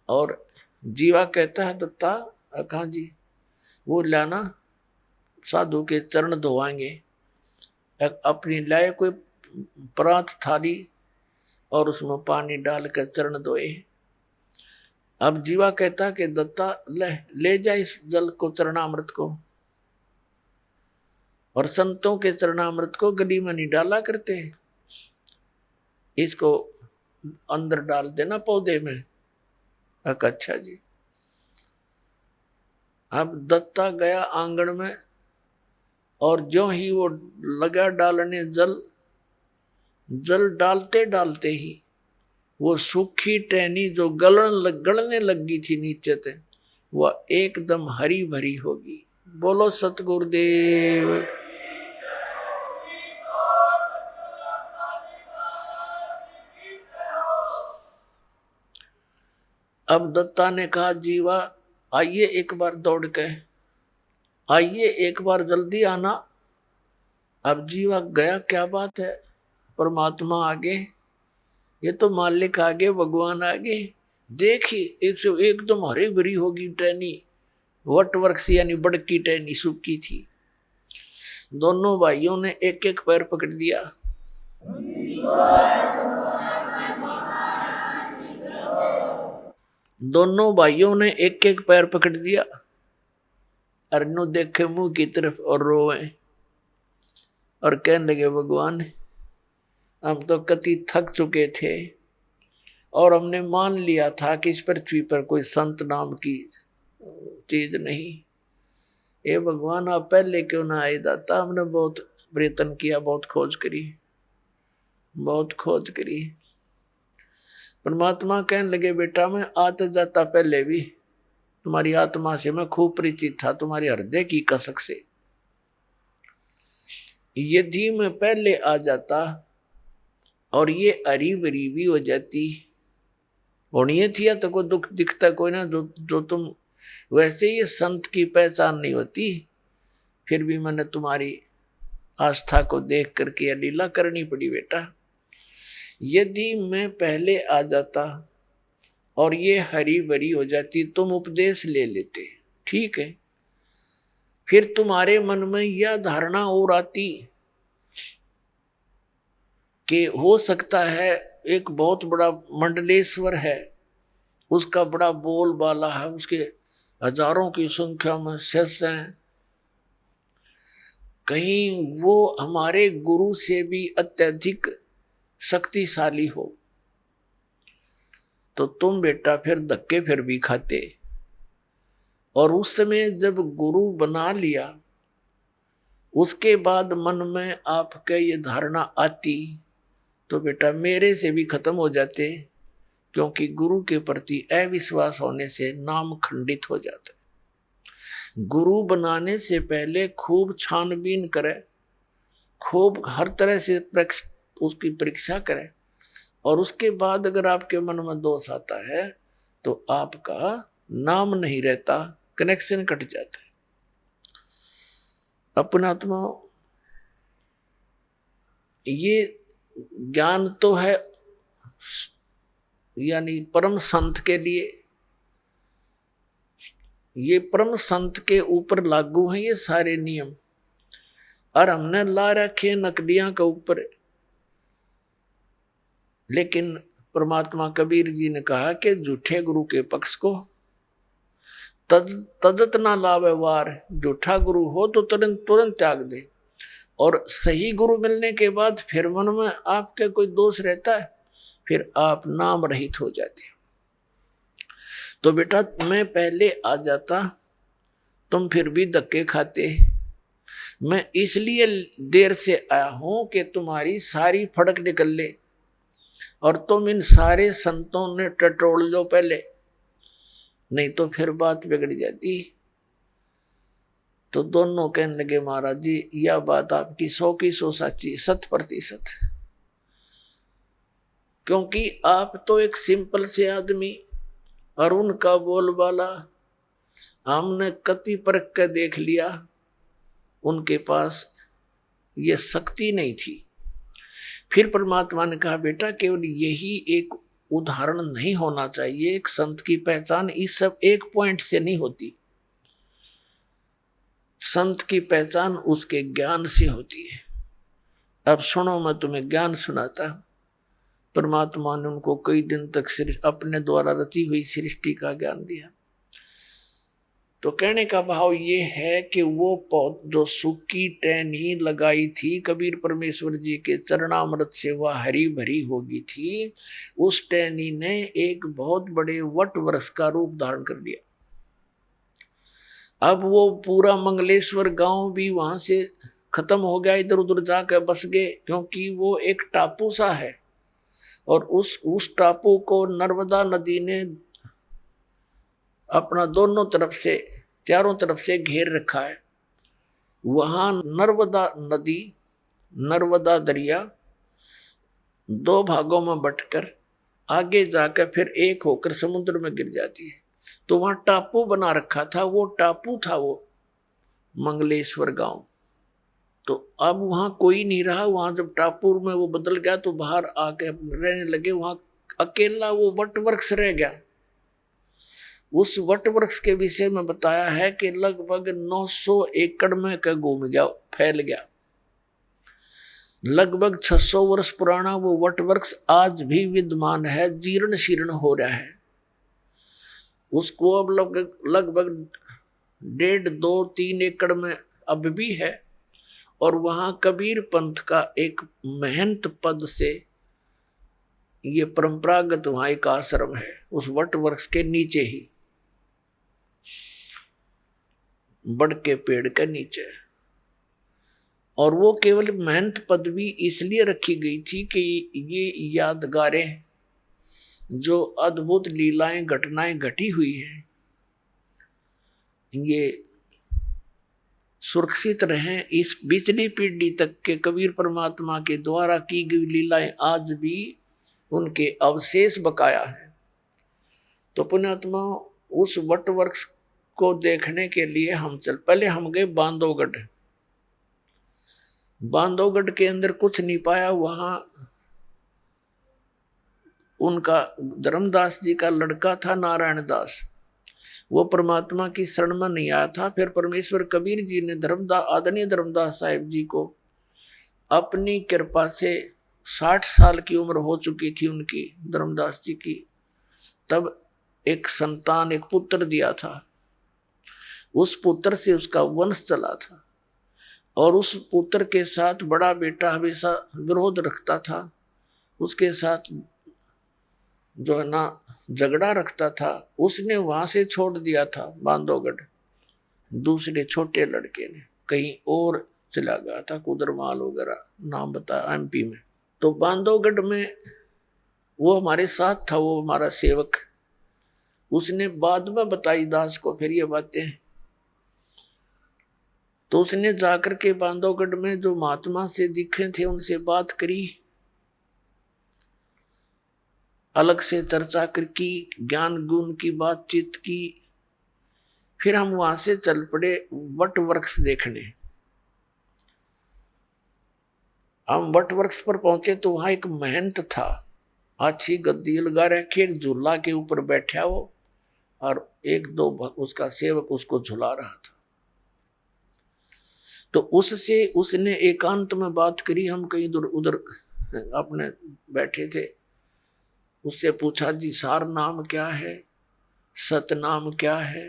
और जीवा कहता है, दत्ता कहाँ जी, वो लाना, साधु के चरण धोवाएंगे। अपनी लाए कोई परात थाली और उसमें पानी डालकर चरण धोए। अब जीवा कहता कि दत्ता ले जा इस जल को, चरणामृत को, और संतों के चरणामृत को गली में नहीं डाला करते, इसको अंदर डाल देना पौधे में। अच्छा जी। अब दत्ता गया आंगन में, और जो ही वो लगा डालने जल डालते डालते ही वो सूखी टहनी जो गलने लगी थी नीचे से, वह एकदम हरी भरी होगी। बोलो सतगुरुदेव। अब दत्ता ने कहा, जीवा आइए एक बार दौड़ के, आइए एक बार जल्दी आना। अब जीवा गया, क्या बात है, परमात्मा आगे, ये तो मालिक आगे, भगवान आगे। देखिए एकदम हरी भरी होगी टहनी, वट वृक्ष यानी बड़की टहनी सूखी थी। दोनों भाइयों ने एक एक पैर पकड़ लिया। दोनों भाइयों ने एक एक पैर पकड़ लिया। अरनो देखे मुंह की तरफ और रोए और कहने लगे, भगवान हम तो कति थक चुके थे और हमने मान लिया था कि इस पृथ्वी पर कोई संत नाम की चीज नहीं। ये भगवान आप पहले क्यों ना आए दाता, हमने बहुत प्रयत्न किया, बहुत खोज करी। परमात्मा कहने लगे, बेटा मैं आता जाता पहले भी तुम्हारी आत्मा से मैं खूब परिचित था, तुम्हारे हृदय की कसक से। यदि मैं पहले आ जाता और ये हरी भरी भी हो जाती, और ये थी तो कोई दुख दिखता कोई ना, जो तुम वैसे ये संत की पहचान नहीं होती, फिर भी मैंने तुम्हारी आस्था को देख करके यह लीला करनी पड़ी बेटा। यदि मैं पहले आ जाता और ये हरी भरी हो जाती, तुम उपदेश ले लेते, ठीक है, फिर तुम्हारे मन में यह धारणा और आती कि हो सकता है एक बहुत बड़ा मंडलेश्वर है, उसका बड़ा बोलबाला है, उसके हजारों की संख्या में शिष्य हैं, कहीं वो हमारे गुरु से भी अत्यधिक शक्तिशाली हो, तो तुम बेटा फिर धक्के फिर भी खाते। और उस समय जब गुरु बना लिया, उसके बाद मन में आपके ये धारणा आती, तो बेटा मेरे से भी खत्म हो जाते, क्योंकि गुरु के प्रति अविश्वास होने से नाम खंडित हो जाता है। गुरु बनाने से पहले खूब छानबीन करे, खूब हर तरह से उसकी परीक्षा करे, और उसके बाद अगर आपके मन में दोष आता है तो आपका नाम नहीं रहता, कनेक्शन कट जाता है। अपनात्मा ये ज्ञान तो है यानी परम संत के लिए, ये परम संत के ऊपर लागू हैं ये सारे नियम, और हमने ला रखे नकलियां के ऊपर। लेकिन परमात्मा कबीर जी ने कहा कि झूठे गुरु के पक्ष को तजत ना लावे वार, झूठा गुरु हो तो तुरंत तुरंत त्याग दे, और सही गुरु मिलने के बाद फिर मन में आपके कोई दोष रहता है, फिर आप नाम रहित हो जाते हैं। तो बेटा मैं पहले आ जाता, तुम फिर भी धक्के खाते। मैं इसलिए देर से आया हूं कि तुम्हारी सारी फड़क निकल ले, और तुम इन सारे संतों ने टटोल लो पहले, नहीं तो फिर बात बिगड़ जाती। तो दोनों कहने लगे महाराज जी यह बात आपकी 100 की 100 सच्ची, 100%। क्योंकि आप तो एक सिंपल से आदमी, और उनका बोलबाला हमने कति परख कर देख लिया, उनके पास ये शक्ति नहीं थी। फिर परमात्मा ने कहा बेटा केवल यही एक उदाहरण नहीं होना चाहिए, एक संत की पहचान इस सब एक पॉइंट से नहीं होती। संत की पहचान उसके ज्ञान से होती है। अब सुनो मैं तुम्हें ज्ञान सुनाता हूं। परमात्मा ने उनको कई दिन तक अपने द्वारा रची हुई सृष्टि का ज्ञान दिया। तो कहने का भाव ये है कि वो जो सूखी टहनी लगाई थी कबीर परमेश्वर जी के चरणामृत से वह हरी भरी होगी थी, उस टहनी ने एक बहुत बड़े वट वृक्ष का रूप धारण कर लिया। अब वो पूरा मंगलेश्वर गांव भी वहां से खत्म हो गया, इधर उधर जाकर बस गए, क्योंकि वो एक टापू सा है, और उस टापू को नर्मदा नदी ने अपना दोनों तरफ से, चारों तरफ से घेर रखा है। वहां नर्मदा नदी, नर्मदा दरिया 2 भागों में बंटकर आगे जाकर फिर एक होकर समुद्र में गिर जाती है। तो वहां टापू बना रखा था, वो टापू था वो मंगलेश्वर गांव। तो अब वहां कोई नहीं रहा। वहां जब टापू में वो बदल गया तो बाहर आके रहने लगे। वहां अकेला वो वट वृक्ष रह गया। उस वट वृक्ष के विषय में बताया है कि लगभग 900 एकड़ में का घूम गया, फैल गया। लगभग 600 वर्ष पुराना वो वट वृक्ष आज भी विद्यमान है, जीर्ण शीर्ण हो रहा है। उसको अब लगभग 1.5, 2, 3 एकड़ में अब भी है। और वहां कबीर पंथ का एक महंत पद से ये परंपरागत वहां एक आश्रम है, उस वट वृक्ष के नीचे ही, बड़ के पेड़ के नीचे। और वो केवल महंत पदवी इसलिए रखी गई थी कि ये यादगारें, जो अद्भुत लीलाएं घटनाएं घटी हुई हैं, ये सुरक्षित रहें। इस पिछली पीढ़ी तक के कबीर परमात्मा के द्वारा की गई लीलाएं आज भी उनके अवशेष बकाया है। तो पुण्यात्मा उस वट वृक्ष को देखने के लिए पहले हम गए बांधवगढ़। बांधवगढ़ के अंदर कुछ नहीं पाया। वहां उनका धर्मदास जी का लड़का था नारायण दास, वो परमात्मा की शरण में नहीं आया था। फिर परमेश्वर कबीर जी ने आदरणीय धर्मदास साहिब जी को अपनी कृपा से 60 साल की उम्र हो चुकी थी उनकी, धर्मदास जी की, तब एक संतान, एक पुत्र दिया था। उस पुत्र से उसका वंश चला था, और उस पुत्र के साथ बड़ा बेटा हमेशा विरोध रखता था, उसके साथ जो है ना झगड़ा रखता था। उसने वहां से छोड़ दिया था बांधवगढ़। दूसरे छोटे लड़के ने कहीं और चला गया था, कुदरमाल वगैरह नाम बताया, MP में। तो बांधवगढ़ में वो हमारे साथ था, वो हमारा सेवक। उसने बाद में बताई दास को फिर ये बातें। तो उसने जाकर के बांधवगढ़ में जो महात्मा से दिखे थे उनसे बात करी, अलग से चर्चा की, ज्ञान गुण की बातचीत की। फिर हम वहां से चल पड़े वट वृक्ष देखने। हम वट वृक्ष पर पहुंचे तो वहां एक महंत था, अच्छी गद्दी लगा रखी, एक झूला के ऊपर बैठा वो, और एक दो उसका सेवक उसको झुला रहा था। तो उससे उसने एकांत में बात करी। हम कहीं उधर अपने बैठे थे। उससे पूछा, जी सार नाम क्या है, सत नाम क्या है?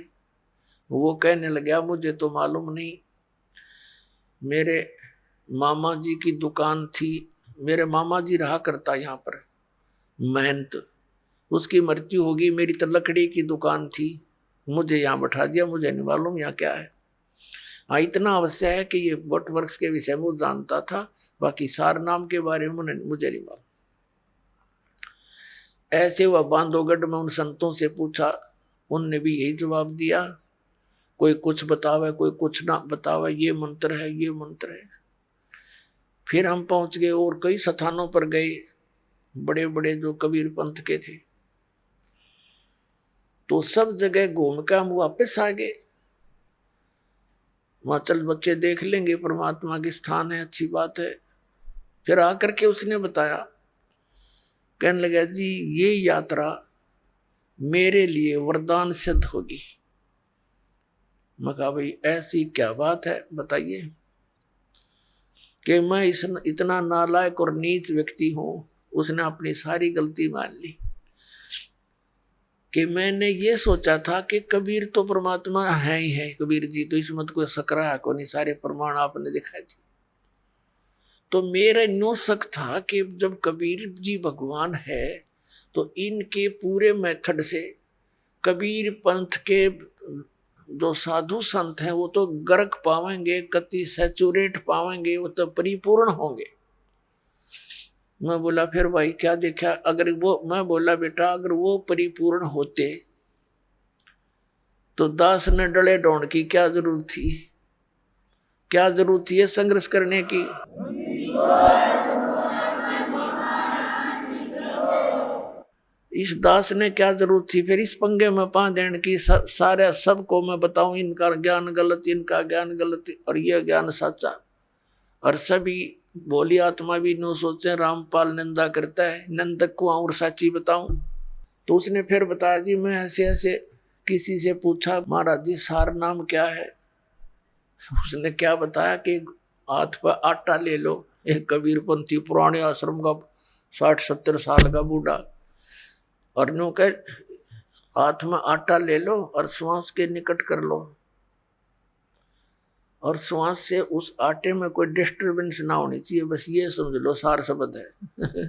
वो कहने लगा, मुझे तो मालूम नहीं। मेरे मामा जी की दुकान थी, मेरे मामा जी रहा करता यहाँ पर महंत, उसकी मृत्यु होगी, मेरी तो लकड़ी की दुकान थी, मुझे यहाँ बैठा दिया, मुझे नहीं मालूम यहाँ क्या है। हाँ, इतना अवश्य है कि ये वट वृक्ष के विषय में जानता था, बाकी सार नाम के बारे में मुझे नहीं मालूम। ऐसे वह बांधवगढ़ में उन संतों से पूछा, उनने भी यही जवाब दिया, कोई कुछ बतावे, कोई कुछ ना बतावे, ये मंत्र है, ये मंत्र है। फिर हम पहुंच गए और कई स्थानों पर गए, बड़े बड़े जो कबीर पंथ के थे। तो सब जगह घूम कर हम वापस आ गए। वहां चल बच्चे देख लेंगे, परमात्मा के स्थान है, अच्छी बात है। फिर आकर के उसने बताया, कहने लगा, जी ये यात्रा मेरे लिए वरदान सिद्ध होगी। मैं कहा, भाई ऐसी क्या बात है, बताइए। कि मैं इतना नालायक और नीच व्यक्ति हूं। उसने अपनी सारी गलती मान ली कि मैंने ये सोचा था कि कबीर तो परमात्मा है ही है, कबीर जी तो इसमें कोई सकरा है को नहीं, सारे प्रमाण आपने दिखाए थे। तो मेरा नो शक था कि जब कबीर जी भगवान है तो इनके पूरे मेथड से कबीर पंथ के जो साधु संत हैं वो तो गर्क पावेंगे, कति सैचुरेट पावेंगे, वो तो परिपूर्ण होंगे। मैं बोला, फिर भाई क्या देखा? अगर वो, मैं बोला, बेटा अगर वो परिपूर्ण होते तो दास ने डले ढोंड की क्या जरूरत थी? क्या जरूरत थी ये संघर्ष करने की? इस दास ने क्या जरूरत थी फिर इस पंगे में पा देने की? सारे सबको मैं बताऊं इनका ज्ञान गलत, इनका ज्ञान गलत और ये ज्ञान सच्चा। और सभी बोली आत्मा भी नो सोचे, रामपाल निंदा करता है, नंदक को और सच्ची बताऊं। तो उसने फिर बताया, जी मैं ऐसे ऐसे किसी से पूछा, महाराज जी सार नाम क्या है? उसने क्या बताया कि हाथ पर आटा ले लो। एक कबीरपंथी पुराने आश्रम का 60-70 साल का बूढ़ा, और नो कह हाथ में आटा ले लो और श्वास के निकट कर लो, और श्वास से उस आटे में कोई डिस्टर्बेंस ना होनी चाहिए, बस ये समझ लो सार शब्द है।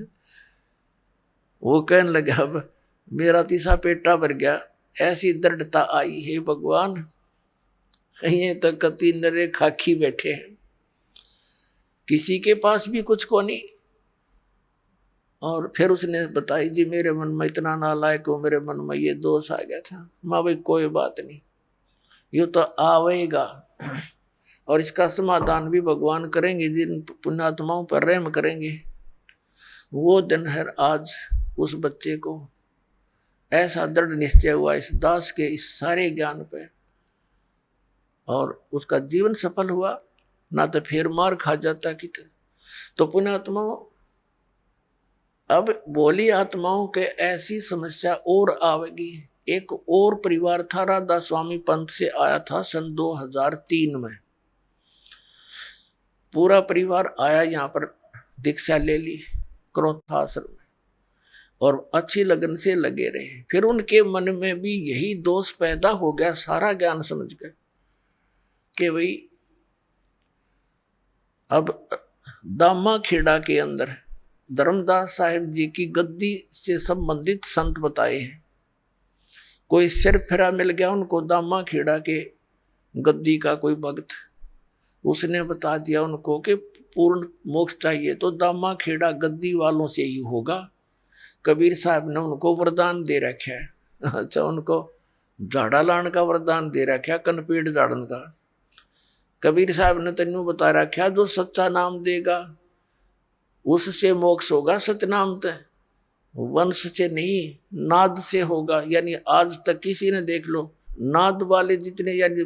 वो कहने लगा, अब मेरा तीसरा पेटा भर गया, ऐसी दृढ़ता आई है भगवान, ये तो कति नरे खाकी बैठे हैं, किसी के पास भी कुछ को नहीं। और फिर उसने बताई, जी मेरे मन में इतना नालायक हो, मेरे मन में ये दोष आ गया था। माँ भाई कोई बात नहीं, ये तो आवेगा और इसका समाधान भी भगवान करेंगे, जिन पुण्यात्माओं पर रहम करेंगे। वो दिन है आज। उस बच्चे को ऐसा दृढ़ निश्चय हुआ इस दास के इस सारे ज्ञान पे, और उसका जीवन सफल हुआ, ना तो फिर मार खा जाता कित। तो पुण्यात्माओं, अब बोली आत्माओं के ऐसी समस्या और आवेगी। एक और परिवार था, राधा स्वामी पंथ से आया था सन 2003 में। पूरा परिवार आया यहाँ पर, दीक्षा ले ली क्रोथा आश्रम में, और अच्छी लगन से लगे रहे। फिर उनके मन में भी यही दोष पैदा हो गया, सारा ज्ञान समझ गए कि भाई अब दामा खेड़ा के अंदर धर्मदास साहिब जी की गद्दी से संबंधित संत बताए हैं। कोई सिर फिरा मिल गया उनको दामा खेड़ा के गद्दी का कोई भक्त, उसने बता दिया उनको कि पूर्ण मोक्ष चाहिए तो दामा खेड़ा गद्दी वालों से ही होगा। कबीर साहब ने उनको वरदान दे रखा है। अच्छा, उनको झाड़ा लाने का वरदान दे रखा, कनपेड़ झाड़न का। कबीर साहब ने तेनू बता रखा, जो सच्चा नाम देगा उससे मोक्ष होगा सतनाम ते, वंश से नहीं नाद से होगा। यानी आज तक किसी ने देख लो नाद वाले जितने यानी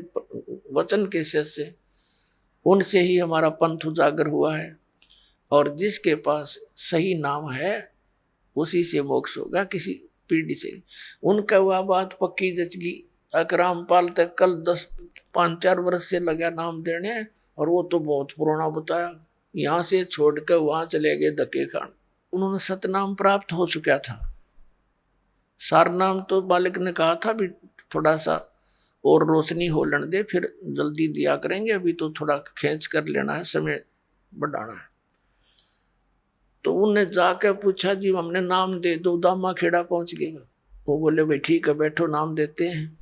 वचन के से उनसे ही हमारा पंथ उजागर हुआ है। और जिसके पास सही नाम है उसी से मोक्ष होगा, किसी पीढ़ी से। उनका वह बात पक्की जच गई। अकराम पाल तक कल 5-4 वर्ष से लगा नाम देने, और वो तो बहुत पुराना बताया। यहाँ से छोड़कर वहां चले गए धक्के खान। उन्होंने सतनाम प्राप्त हो चुका था। सार नाम तो मालिक ने कहा था भी थोड़ा सा और रोशनी हो लेने दे, फिर जल्दी दिया करेंगे, अभी तो थोड़ा खींच कर लेना है, समय बढ़ाना है। तो उन्हें जाकर पूछा, जी हमने नाम दे दो। दामा खेड़ा पहुंच गए। वो बोले भाई ठीक है बैठो, नाम देते हैं।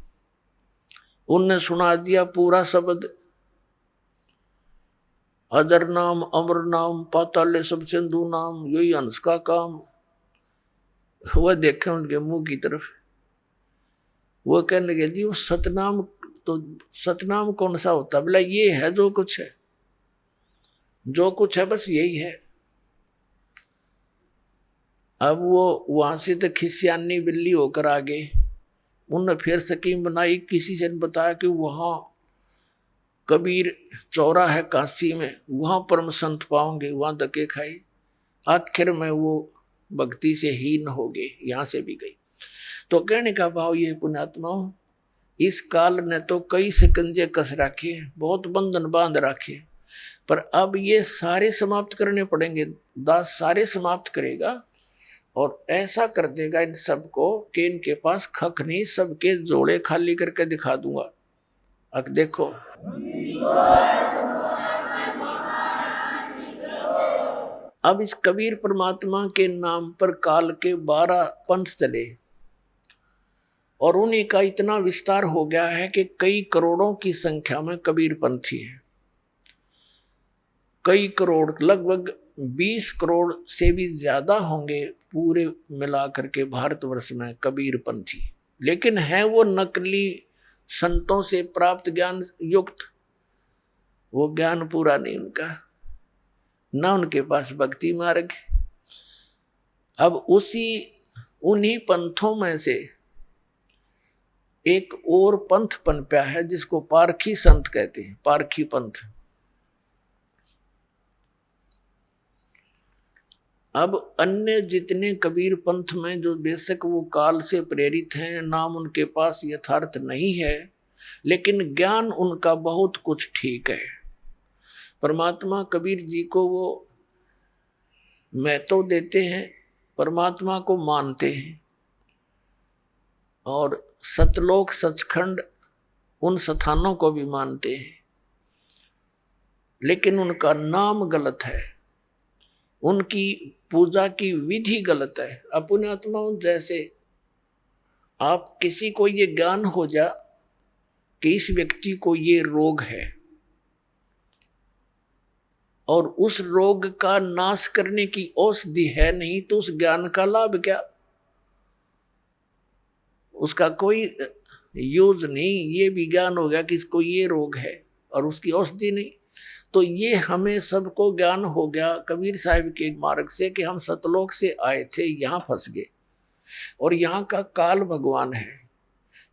उनने सुना दिया पूरा शब्द, अजर नाम अमर नाम पाताले सब सिंधु नाम, यही हंस का काम। वह देखे उनके मुंह की तरफ, वो कहने लगे जी वो सतनाम, तो सतनाम कौन सा होता? बोला ये है जो कुछ है, जो कुछ है बस यही है। अब वो वहां से तो खिसियानी बिल्ली होकर आ गए। उन्होंने फिर स्कीम बनाई, किसी से बताया कि वहां कबीर चौरा है काशी में, वहां परम संत पाओगे, वहां धक्के खाए। आखिर में वो भक्ति से हीन हो गए, यहां से भी गई। तो कहने का भाव ये पुण्यात्माओं, इस काल ने तो कई शिकंजे कस रखे, बहुत बंधन बांध रखे, पर अब ये सारे समाप्त करने पड़ेंगे। दास सारे समाप्त करेगा और ऐसा कर देगा इन सबको कि इनके पास खक नहीं, सबके जोड़े खाली करके दिखा दूंगा। अब देखो अब इस कबीर परमात्मा के नाम पर काल के 12 पंथ चले, और उन्हीं का इतना विस्तार हो गया है कि कई करोड़ों की संख्या में कबीर पंथी है। कई करोड़, लगभग 20 करोड़ से भी ज्यादा होंगे पूरे मिलाकर के भारतवर्ष में कबीर पंथी। लेकिन है वो नकली संतों से प्राप्त ज्ञान युक्त, वो ज्ञान पूरा नहीं उनका, ना उनके पास भक्ति मार्ग। अब उन्हीं पंथों में से एक और पंथ पनपा है जिसको पारखी संत कहते हैं, पारखी पंथ। अब अन्य जितने कबीर पंथ में जो बेशक वो काल से प्रेरित हैं, नाम उनके पास यथार्थ नहीं है, लेकिन ज्ञान उनका बहुत कुछ ठीक है। परमात्मा कबीर जी को वो महत्व देते हैं, परमात्मा को मानते हैं, और सतलोक सचखंड उन स्थानों को भी मानते हैं, लेकिन उनका नाम गलत है, उनकी पूजा की विधि गलत है। अपने आत्माओं, जैसे आप किसी को ये ज्ञान हो जा कि इस व्यक्ति को ये रोग है और उस रोग का नाश करने की औषधि है नहीं, तो उस ज्ञान का लाभ क्या? उसका कोई यूज नहीं। ये भी ज्ञान हो गया कि इसको ये रोग है और उसकी औषधि नहीं, तो ये हमें सबको ज्ञान हो गया कबीर साहब के मार्ग से कि हम सतलोक से आए थे, यहाँ फंस गए, और यहाँ का काल भगवान है।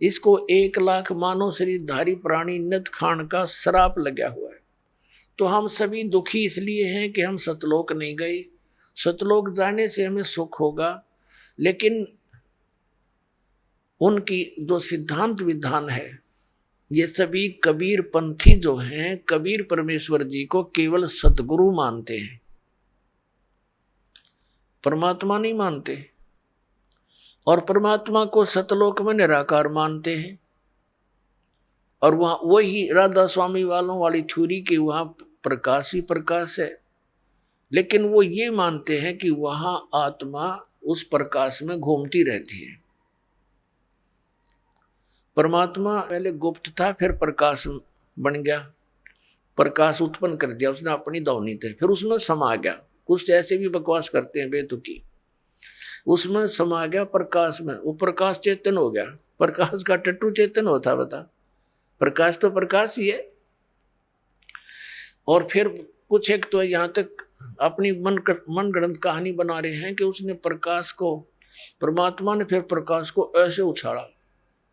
इसको 1 लाख मानव शरीरधारी प्राणी नित खान का श्राप लगा हुआ है। तो हम सभी दुखी इसलिए हैं कि हम सतलोक नहीं गए। सतलोक जाने से हमें सुख होगा, लेकिन उनकी जो सिद्धांत विधान है, ये सभी कबीर पंथी जो हैं, कबीर परमेश्वर जी को केवल सतगुरु मानते हैं, परमात्मा नहीं मानते। और परमात्मा को सतलोक में निराकार मानते हैं, और वहां वही राधा स्वामी वालों वाली थ्योरी के वहां प्रकाश ही प्रकाश है, लेकिन वो ये मानते हैं कि वहां आत्मा उस प्रकाश में घूमती रहती है। परमात्मा पहले गुप्त था, फिर प्रकाश बन गया, प्रकाश उत्पन्न कर दिया उसने अपनी दौनी थे, फिर उसमें समा गया। कुछ ऐसे भी बकवास करते हैं बेतुकी। उसमें समा गया प्रकाश में, वो प्रकाश चेतन हो गया। प्रकाश का टट्टू चेतन होता, बता, प्रकाश तो प्रकाश ही है। और फिर कुछ एक तो यहाँ तक अपनी मन गढ़ंत कहानी बना रहे हैं कि उसने प्रकाश को, परमात्मा ने फिर प्रकाश को ऐसे उछाला,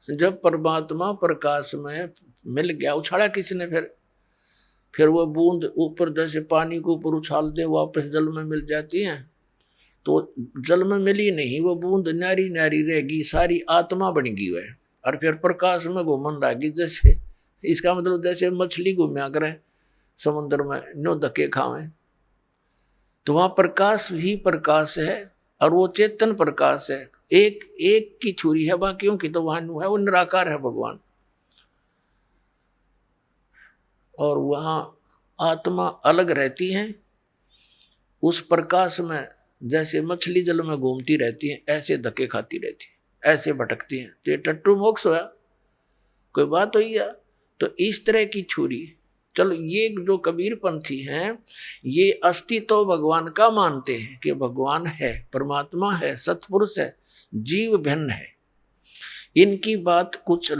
जब परमात्मा प्रकाश में मिल गया, उछाला किसने, फिर वो बूंद ऊपर जैसे पानी को ऊपर उछाल दे वापस जल में मिल जाती है, तो जल में मिली नहीं, वो बूंद न्यारी न्यारी रहेगी, सारी आत्मा बन गई वह, और फिर प्रकाश में घूमन लगी। जैसे इसका मतलब जैसे मछली घूमया करें समुद्र में, नो धक्के खावे, तो वहां प्रकाश ही प्रकाश है, और वो चेतन प्रकाश है। एक की छुरी है, बाकियों की तो वहां है, वो निराकार है भगवान। और वहां आत्मा अलग रहती है, उस प्रकाश में जैसे मछली जल में घूमती रहती है, ऐसे धक्के खाती रहती है, ऐसे भटकती है, तो ये टट्टू मोक्ष होया, कोई बात हुई है। तो इस तरह की छुरी, चलो ये जो कबीर पंथी हैं, ये अस्तित्व भगवान का मानते हैं कि भगवान है, परमात्मा है, सतपुरुष है, जीव भिन्न है। इनकी बात कुछ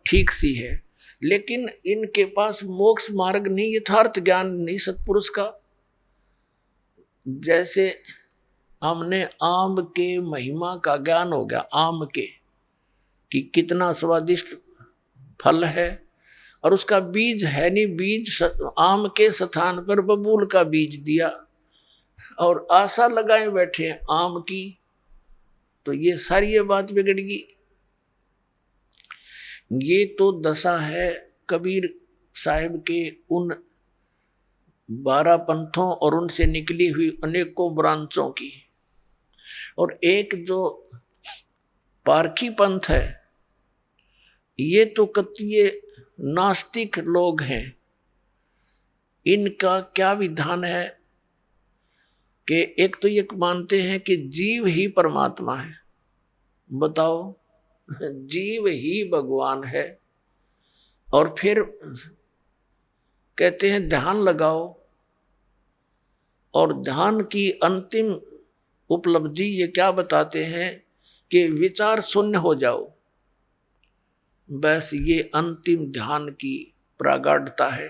ठीक सी है, लेकिन इनके पास मोक्ष मार्ग नहीं, यथार्थ ज्ञान नहीं सतपुरुष का। जैसे हमने आम के महिमा का ज्ञान हो गया, आम के कि कितना स्वादिष्ट फल है, और उसका बीज है नहीं, बीज आम के स्थान पर बबूल का बीज दिया, और आशा लगाए बैठे हैं आम की, तो ये सारी ये बात बिगड़ गई। ये तो दशा है कबीर साहिब के उन 12 पंथों और उनसे निकली हुई अनेकों ब्रांचों की। और एक जो पारखी पंथ है, ये तो कतिये नास्तिक लोग हैं। इनका क्या विधान है कि एक तो ये मानते हैं कि जीव ही परमात्मा है, बताओ, जीव ही भगवान है। और फिर कहते हैं ध्यान लगाओ, और ध्यान की अंतिम उपलब्धि ये क्या बताते हैं कि विचार शून्य हो जाओ, बस ये अंतिम ध्यान की प्रागाढ़ता है।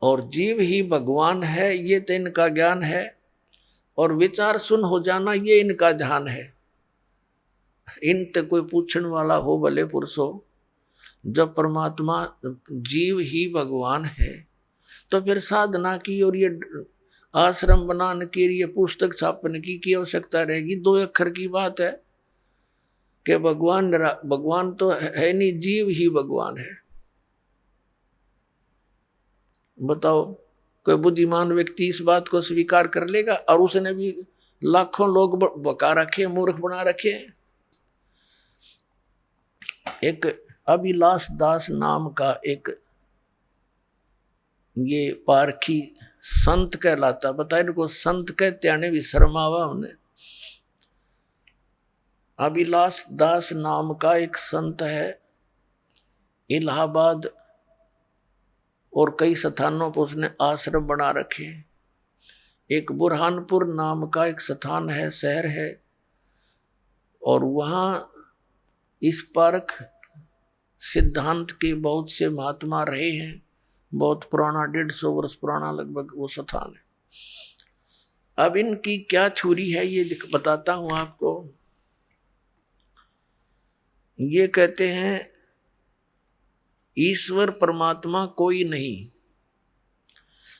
और जीव ही भगवान है, ये तो इनका ज्ञान है, और विचार शून्य हो जाना ये इनका ध्यान है। इन ते कोई पूछने वाला हो, भले पुरुष हो, जब परमात्मा जीव ही भगवान है, तो फिर साधना की और ये आश्रम बनाने के लिए पुस्तक छापने की आवश्यकता रहेगी? 2 अक्षर की बात है कि भगवान तो है नहीं, जीव ही भगवान है। बताओ, कोई बुद्धिमान व्यक्ति इस बात को स्वीकार कर लेगा? और उसने भी लाखों लोग बका रखे, मूर्ख बना रखे। एक अभिलाष दास नाम का एक ये पारखी संत कहलाता, बताए इनको संत कहते आने भी शर्मावा हमने। अभिलाष दास नाम का एक संत है, इलाहाबाद और कई स्थानों पर उसने आश्रम बना रखे। एक बुरहानपुर नाम का एक स्थान है, शहर है, और वहाँ इस पारख सिद्धांत के बहुत से महात्मा रहे हैं। बहुत पुराना, 150 वर्ष पुराना लगभग वो स्थान है। अब इनकी क्या छुरी है ये बताता हूं आपको। ये कहते हैं ईश्वर परमात्मा कोई नहीं,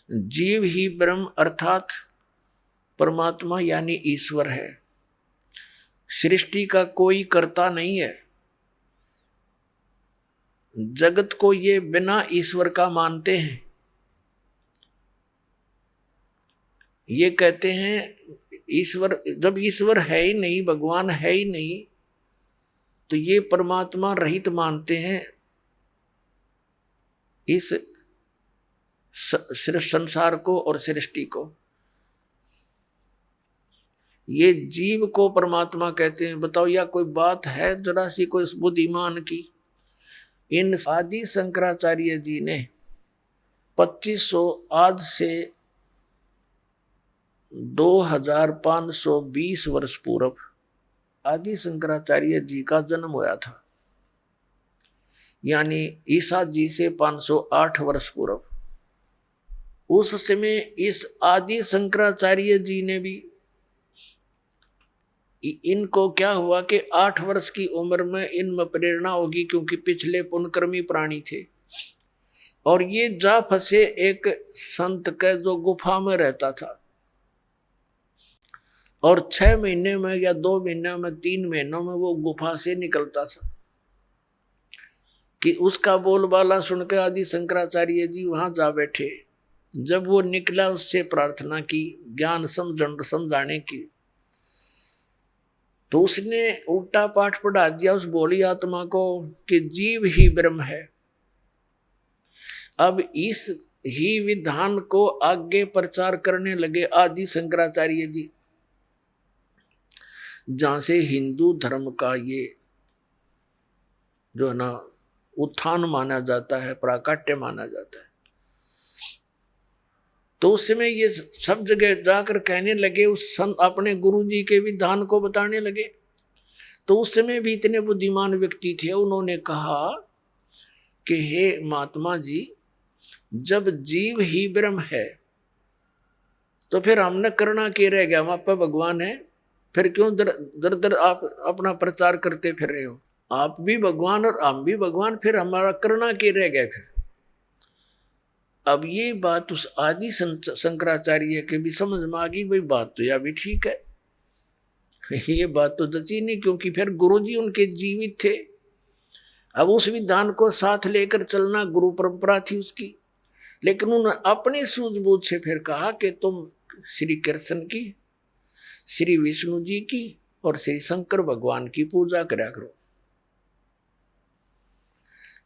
जीव ही ब्रह्म अर्थात परमात्मा यानी ईश्वर है। सृष्टि का कोई कर्ता नहीं है। जगत को ये बिना ईश्वर का मानते हैं। ये कहते हैं ईश्वर, जब ईश्वर है ही नहीं, भगवान है ही नहीं, तो ये परमात्मा रहित मानते हैं इस संसार को और सृष्टि को। ये जीव को परमात्मा कहते हैं। बताओ, या कोई बात है जरा सी कोई बुद्धिमान की? इन आदि शंकराचार्य जी ने 2500 आज से 2520 वर्ष पूर्व आदि शंकराचार्य जी का जन्म हुआ था, यानी ईसा जी से 508 वर्ष पूर्व। उस समय इस आदि शंकराचार्य जी ने भी, इनको क्या हुआ कि 8 वर्ष की उम्र में इनमें प्रेरणा होगी, क्योंकि पिछले पुण्यकर्मी प्राणी थे, और ये जा फंसे एक संत के जो गुफा में रहता था, और 6 महीने में या 2 महीने में 3 महीनों में वो गुफा से निकलता था। कि उसका बोलबाला सुनकर आदि शंकराचार्य जी वहां जा बैठे। जब वो निकला, उससे प्रार्थना की ज्ञान समझाने की, तो उसने उल्टा पाठ पढ़ा दिया उस भोली आत्मा को कि जीव ही ब्रह्म है। अब इस ही विधान को आगे प्रचार करने लगे आदि शंकराचार्य जी, जहां से हिंदू धर्म का ये जो है ना उत्थान माना जाता है, प्राकट्य माना जाता है। तो उस समय ये सब जगह जाकर कहने लगे, उस अपने गुरु जी के विधान को बताने लगे। तो उस समय भी इतने बुद्धिमान व्यक्ति थे, उन्होंने कहा कि हे महात्मा जी, जब जीव ही ब्रह्म है तो फिर हमने करना क्या रह गया? हम आप भगवान है, फिर क्यों दर दर आप अपना प्रचार करते फिर रहे हो? आप भी भगवान और हम भी भगवान, फिर हमारा करना क्या रह गया? फिर अब ये बात उस आदि शंकराचार्य के भी समझ में आ गई, भाई बात तो यह भी ठीक है, ये बात तो जची नहीं, क्योंकि फिर गुरुजी उनके जीवित थे। अब उस विधान को साथ लेकर चलना गुरु परंपरा थी उसकी, लेकिन उन्होंने अपनी सूझबूझ से फिर कहा कि तुम श्री कृष्ण की, श्री विष्णु जी की और श्री शंकर भगवान की पूजा करा करो।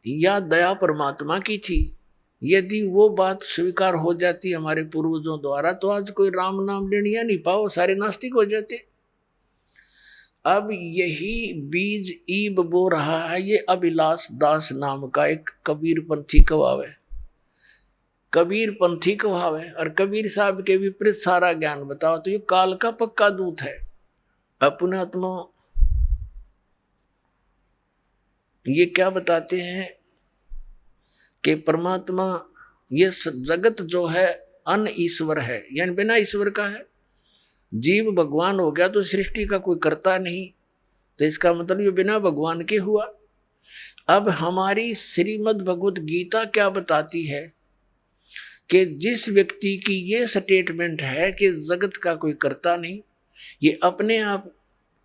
या दया परमात्मा की थी। यदि वो बात स्वीकार हो जाती हमारे पूर्वजों द्वारा, तो आज कोई राम नाम लेनिया नहीं पाओ, सारे नास्तिक हो जाते। अब यही बीज ईब बो रहा है ये अभिलाष दास नाम का एक कबीर पंथी कवाव है। कबीर पंथी कवाव है, और कबीर साहब के विपरीत सारा ज्ञान बताओ, तो ये काल का पक्का दूत है। अपने आत्मा ये क्या बताते हैं कि परमात्मा, ये जगत जो है अन ईश्वर है, यानी बिना ईश्वर का है। जीव भगवान हो गया तो सृष्टि का कोई कर्ता नहीं, तो इसका मतलब ये बिना भगवान के हुआ। अब हमारी श्रीमद् भगवत गीता क्या बताती है कि जिस व्यक्ति की ये स्टेटमेंट है कि जगत का कोई कर्ता नहीं, ये अपने आप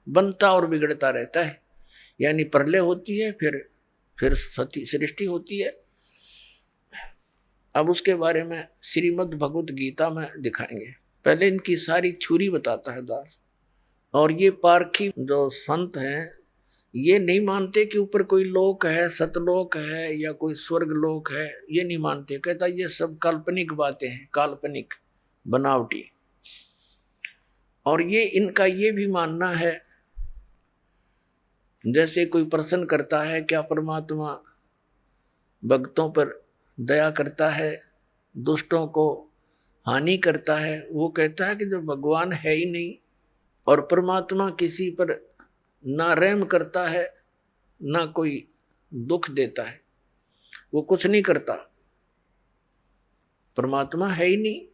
बनता और बिगड़ता रहता है, यानी प्रलय होती है, फिर सृष्टि होती है। अब उसके बारे में श्रीमद् भगवत गीता में दिखाएंगे। पहले इनकी सारी थ्योरी बताता है दास। और ये पारखी जो संत हैं, ये नहीं मानते कि ऊपर कोई लोक है, सतलोक है या कोई स्वर्ग लोक है, ये नहीं मानते। कहता ये सब काल्पनिक बातें हैं, काल्पनिक बनावटी। और ये इनका ये भी मानना है, जैसे कोई प्रश्न करता है क्या परमात्मा भक्तों पर दया करता है, दुष्टों को हानि करता है? वो कहता है कि जब भगवान है ही नहीं और परमात्मा किसी पर ना रहम करता है ना कोई दुख देता है, वो कुछ नहीं करता, परमात्मा है ही नहीं।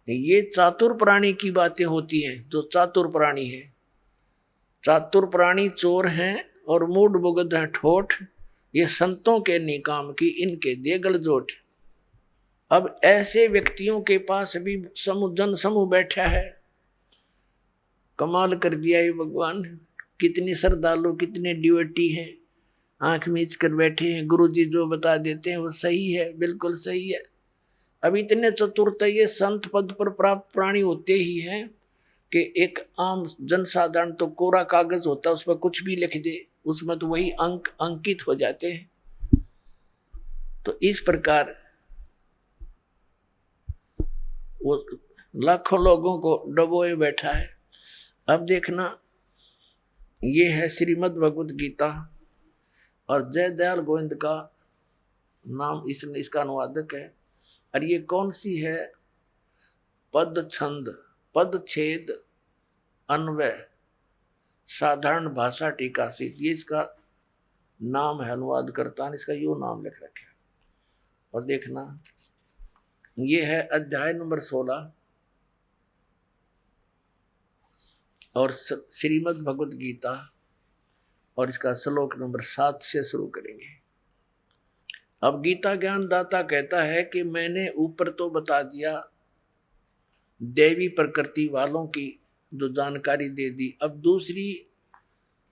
ये चातुर प्राणी की बातें होती हैं। जो चातुर प्राणी है, चातुर प्राणी चोर हैं और मूड बुगद हैं ठोठ, ये संतों के निकाम की इनके देगल जोट। अब ऐसे व्यक्तियों के पास भी जन समूह बैठा है। कमाल कर दिया ये भगवान, कितनी श्रद्धालु, कितने ड्यूटी हैं, आंख मीच कर बैठे हैं। गुरुजी जो बता देते हैं वो सही है, बिल्कुल सही है। अब इतने चतुरता ये संत पद पर प्राप्त प्राणी होते ही हैं कि एक आम जनसाधारण तो कोरा कागज होता है, उस पर कुछ भी लिख दे, उसमें तो वही अंक अंकित हो जाते हैं। तो इस प्रकार वो लाखों लोगों को डबोए बैठा है। अब देखना, ये है श्रीमद् भगवत गीता, और जय दयाल गोविंद का नाम इसका अनुवादक है। और ये कौन सी है? पद छंद पद छेद अन्वय साधारण भाषा टीका से, ये इसका नाम है, अनुवाद करता इसका यो नाम लिख रखे। और देखना ये है अध्याय नंबर 16 और श्रीमद् भगवत गीता, और इसका श्लोक नंबर 7 से शुरू करेंगे। अब गीता ज्ञानदाता कहता है कि मैंने ऊपर तो बता दिया देवी प्रकृति वालों की जो जानकारी दे दी। अब दूसरी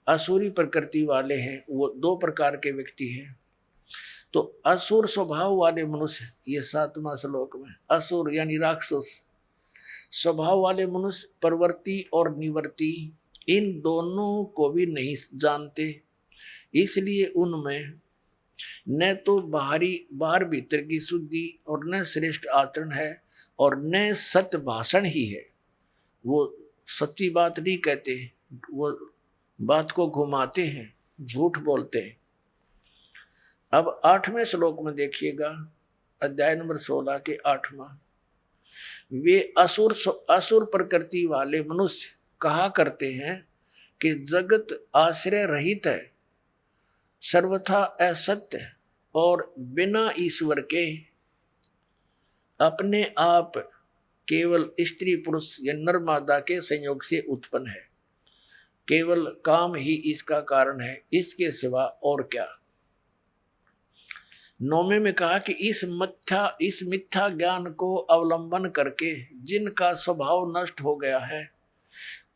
असुरी प्रकृति वाले हैं, वो 2 प्रकार के व्यक्ति हैं। तो असुर स्वभाव वाले मनुष्य, ये 7वां श्लोक में, असुर यानी राक्षस स्वभाव वाले मनुष्य प्रवृत्ति और निवृत्ति इन दोनों को भी नहीं जानते, इसलिए उनमें न तो बाहर भीतर की शुद्धि और न श्रेष्ठ आचरण है और न सत्य भाषण ही है। वो सच्ची बात नहीं कहते, वो बात को घुमाते हैं, झूठ बोलते हैं। अब 8वें श्लोक में देखिएगा, अध्याय नंबर 16 के 8वां, वे असुर प्रकृति वाले मनुष्य कहा करते हैं कि जगत आश्रय रहित है, सर्वथा असत्य और बिना ईश्वर के अपने आप केवल स्त्री पुरुष या नर मादा के संयोग से उत्पन्न है, केवल काम ही इसका कारण है, इसके सिवा और क्या। 9वें में कहा कि इस मिथ्या ज्ञान को अवलंबन करके जिनका स्वभाव नष्ट हो गया है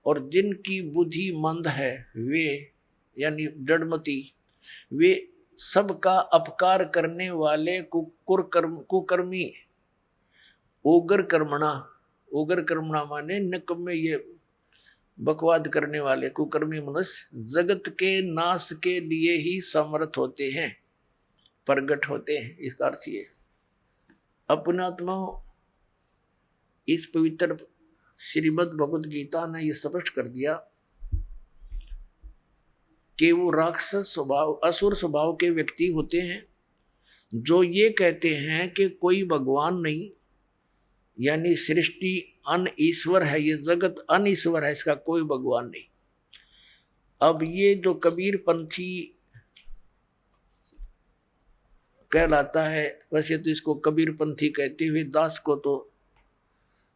और जिनकी बुद्धि मंद है, वे यानी जड़मती, वे सबका अपकार करने वाले कुकर्मी उग्र कर्मणा माने निकम्मे, ये बकवाद करने वाले कुकर्मी मनुष्य जगत के नाश के लिए ही समर्थ होते हैं, प्रगट होते हैं। इसका अर्थ ये, अपनात्मा इस पवित्र श्रीमद् भगवत गीता ने ये स्पष्ट कर दिया कि वो राक्षस स्वभाव, असुर स्वभाव के व्यक्ति होते हैं जो ये कहते हैं कि कोई भगवान नहीं, यानी सृष्टि अन ईश्वर है, ये जगत अन ईश्वर है, इसका कोई भगवान नहीं। अब ये जो कबीर पंथी कहलाता है, वैसे तो इसको कबीर पंथी कहते हुए दास को तो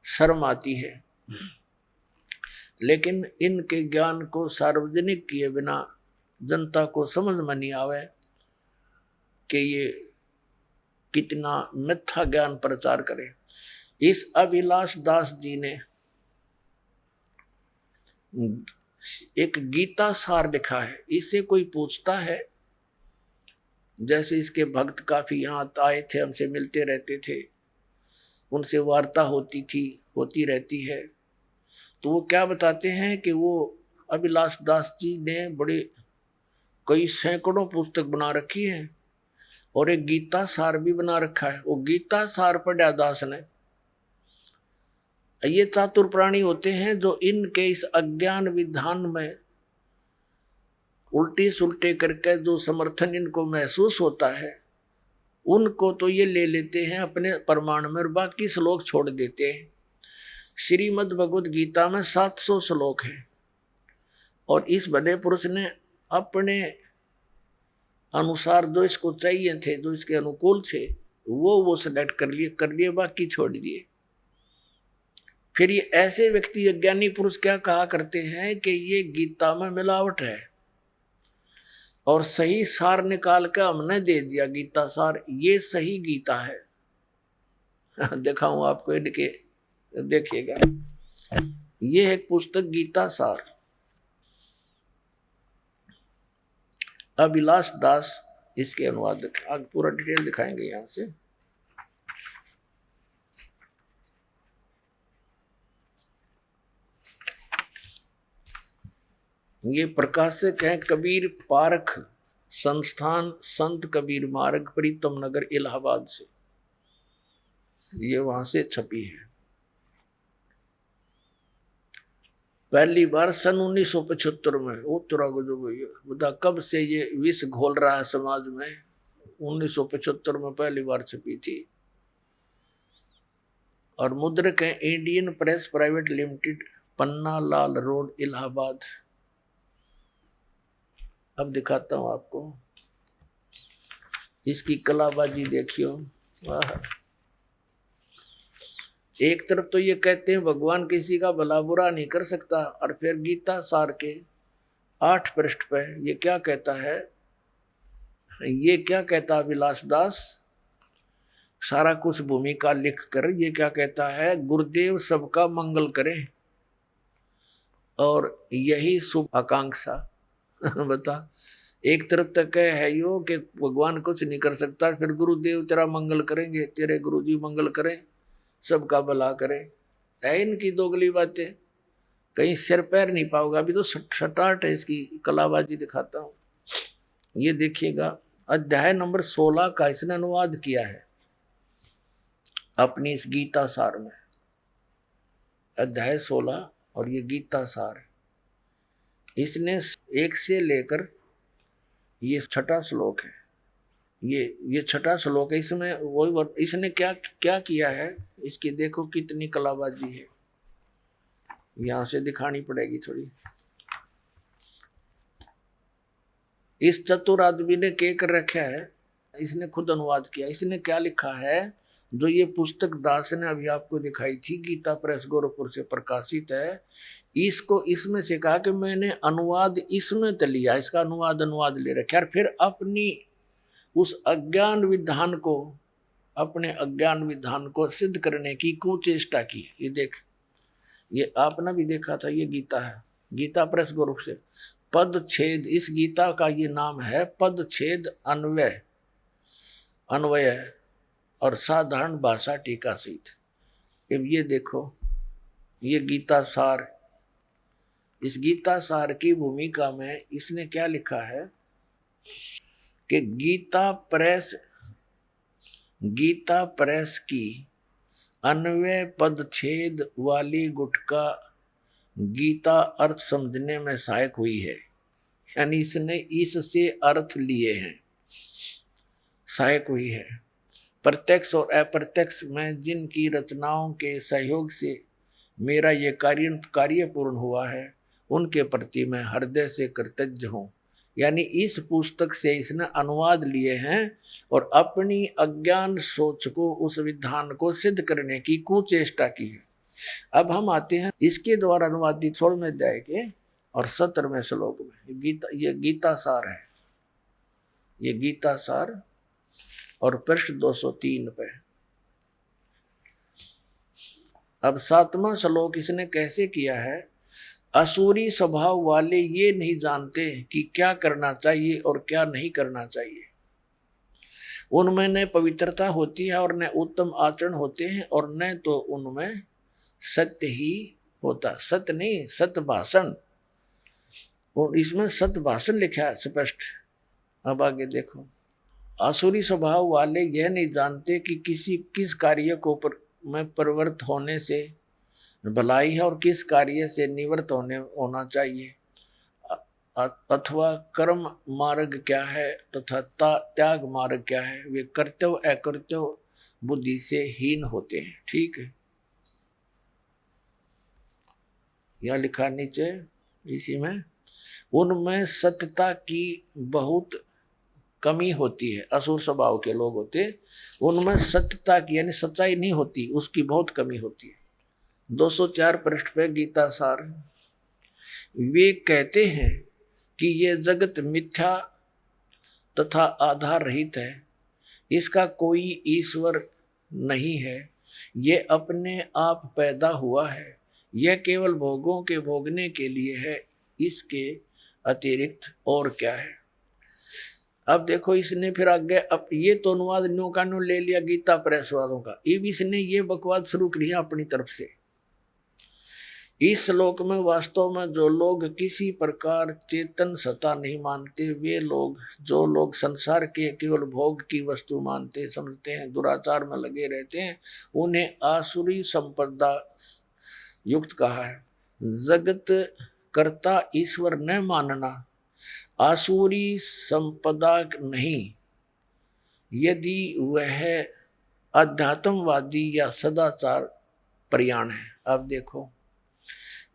शर्म आती है, लेकिन इनके ज्ञान को सार्वजनिक किए बिना जनता को समझ में नहीं आवे कि ये कितना मिथ्या ज्ञान प्रचार करे। इस अभिलाष दास जी ने एक गीता सार लिखा है। इससे कोई पूछता है, जैसे इसके भक्त काफी यहाँ आए थे, हमसे मिलते रहते थे, उनसे वार्ता होती रहती है, तो वो क्या बताते हैं कि वो अभिलाष दास जी ने बड़े कई सैकड़ों पुस्तक बना रखी है और एक गीता सार भी बना रखा है। वो गीता सार पढ़ा दास ने। ये चातुर प्राणी होते हैं जो इनके इस अज्ञान विधान में उल्टे सुलटे करके जो समर्थन इनको महसूस होता है, उनको तो ये ले लेते हैं अपने प्रमाण में और बाकी श्लोक छोड़ देते हैं। श्रीमद् भगवत गीता में 700 श्लोक हैं और इस बड़े पुरुष ने अपने अनुसार जो इसको चाहिए थे, जो इसके अनुकूल थे, वो सेलेक्ट कर लिए, बाकी छोड़ दिए। फिर ये ऐसे व्यक्ति अज्ञानी पुरुष क्या कहा करते हैं कि ये गीता में मिलावट है और सही सार निकाल कर हमने दे दिया गीता सार, ये सही गीता है। दिखाऊं आपको, इनके देखिएगा, ये है पुस्तक गीता सार, अभिलाष दास इसके अनुवाद। आगे पूरा डिटेल दिखाएंगे यहां से। ये प्रकाशक है कबीर पारख संस्थान, संत कबीर मार्ग, प्रीतम नगर, इलाहाबाद से, ये वहां से छपी है। पहली बार सन 1975 में उत्तरा जो बता कब से ये विष घोल रहा है समाज में, 1975 में पहली बार छपी थी। और मुद्रक है Indian press private limited, Panna Lal road, Allahabad. अब दिखाता हूं आपको इसकी कलाबाजी, देखियो। वाह, एक तरफ तो ये कहते हैं भगवान किसी का भला बुरा नहीं कर सकता, और फिर गीता सार के 8 पृष्ठ पे ये क्या कहता है, ये क्या कहता है विलास दास, सारा कुछ भूमिका लिख कर ये क्या कहता है, गुरुदेव सबका मंगल करें और यही शुभ आकांक्षा। बता, एक तरफ तक है यो कि भगवान कुछ नहीं कर सकता, फिर गुरुदेव तेरा मंगल करेंगे, तेरे गुरुजी मंगल करें, सबका भला करें। है इनकी दोगली बातें, कहीं सिर पैर नहीं पाओगे। अभी तो सटाट है इसकी कलाबाजी, दिखाता हूं। ये देखिएगा, अध्याय नंबर 16 का इसने अनुवाद किया है अपनी इस गीता सार में। अध्याय 16 और ये गीता सार, इसने 1 से लेकर ये 6वां श्लोक है, ये 6वां श्लोक है। इसमें वही इसने क्या क्या किया है, इसकी देखो कितनी कलाबाजी है। यहां से दिखानी पड़ेगी थोड़ी। इस चतुर आदमी ने क्या कर रखा है, इसने खुद अनुवाद किया। इसने क्या लिखा है, जो ये पुस्तक दास ने अभी आपको दिखाई थी, गीता प्रेस गोरखपुर से प्रकाशित है, इसको इसमें से कहा कि मैंने अनुवाद इसमें तो लिया, इसका अनुवाद ले रखा, और फिर अपनी उस अज्ञान विधान को, अपने अज्ञान विधान को सिद्ध करने की कुचेष्टा की। ये देख, ये आपने भी देखा था, ये गीता है, गीता प्रेस गोरखपुर से। पद छेद, इस गीता का ये नाम है पद छेद अन्वय और साधारण भाषा टीका सहित। अब ये देखो, ये गीता सार, इस गीता सार की भूमिका में इसने क्या लिखा है कि गीता प्रेस की अन्वय पद छेद वाली गुटका गीता अर्थ समझने में सहायक हुई है। यानी इसने इससे अर्थ लिए हैं, सहायक हुई है। प्रत्यक्ष और अप्रत्यक्ष में जिनकी रचनाओं के सहयोग से मेरा ये कार्य पूर्ण हुआ है, उनके प्रति मैं हृदय से कृतज्ञ हूँ। यानी इस पुस्तक से इसने अनुवाद लिए हैं और अपनी अज्ञान सोच को, उस विधान को सिद्ध करने की कुचेष्टा की है। अब हम आते हैं इसके द्वारा अनुवादित 16वें अध्याय के और 17वें श्लोक में। ये गीता सार है, ये गीता सार और पृष्ठ 203 पे। अब 7वां श्लोक इसने कैसे किया है, असुरी स्वभाव वाले ये नहीं जानते कि क्या करना चाहिए और क्या नहीं करना चाहिए। उनमें न पवित्रता होती है और न उत्तम आचरण होते हैं, और न तो उनमें सत्य ही होता। सत्य नहीं, सत्य भाषण, और इसमें सत्य भाषण लिखा है स्पष्ट। अब आगे देखो, आसुरी स्वभाव वाले यह नहीं जानते कि किस कार्य को में प्रवृत्त होने से भलाई है और किस कार्य से निवृत्त होना चाहिए, अथवा कर्म मार्ग क्या है तथा त्याग मार्ग क्या है। वे कर्तव्य अकर्तव्य बुद्धि से हीन होते हैं। ठीक है, यह लिखा नीचे इसी में, उनमें सत्यता की बहुत कमी होती है। असुर स्वभाव के लोग होते, उनमें सत्यता की यानी सच्चाई नहीं होती, उसकी बहुत कमी होती है। 204 पृष्ठ पे गीता सार। वे कहते हैं कि ये जगत मिथ्या तथा आधार रहित है, इसका कोई ईश्वर नहीं है, ये अपने आप पैदा हुआ है, यह केवल भोगों के भोगने के लिए है, इसके अतिरिक्त और क्या है। अब देखो, इसने फिर आगे, अब ये तो अनुवाद न्यू का न्यू ले लिया गीता प्रेस वालों का, अब इसने ये बकवाद शुरू की है अपनी तरफ से। इस श्लोक में वास्तव में जो लोग किसी प्रकार चेतन सत्ता नहीं मानते, वे लोग, जो लोग संसार के केवल भोग की वस्तु मानते समझते हैं, दुराचार में लगे रहते हैं, उन्हें आसुरी संपदा युक्त कहा है। जगत कर्ता ईश्वर न मानना आसुरी संपदा नहीं, यदि वह अध्यात्मवादी या सदाचार प्रयाण है। अब देखो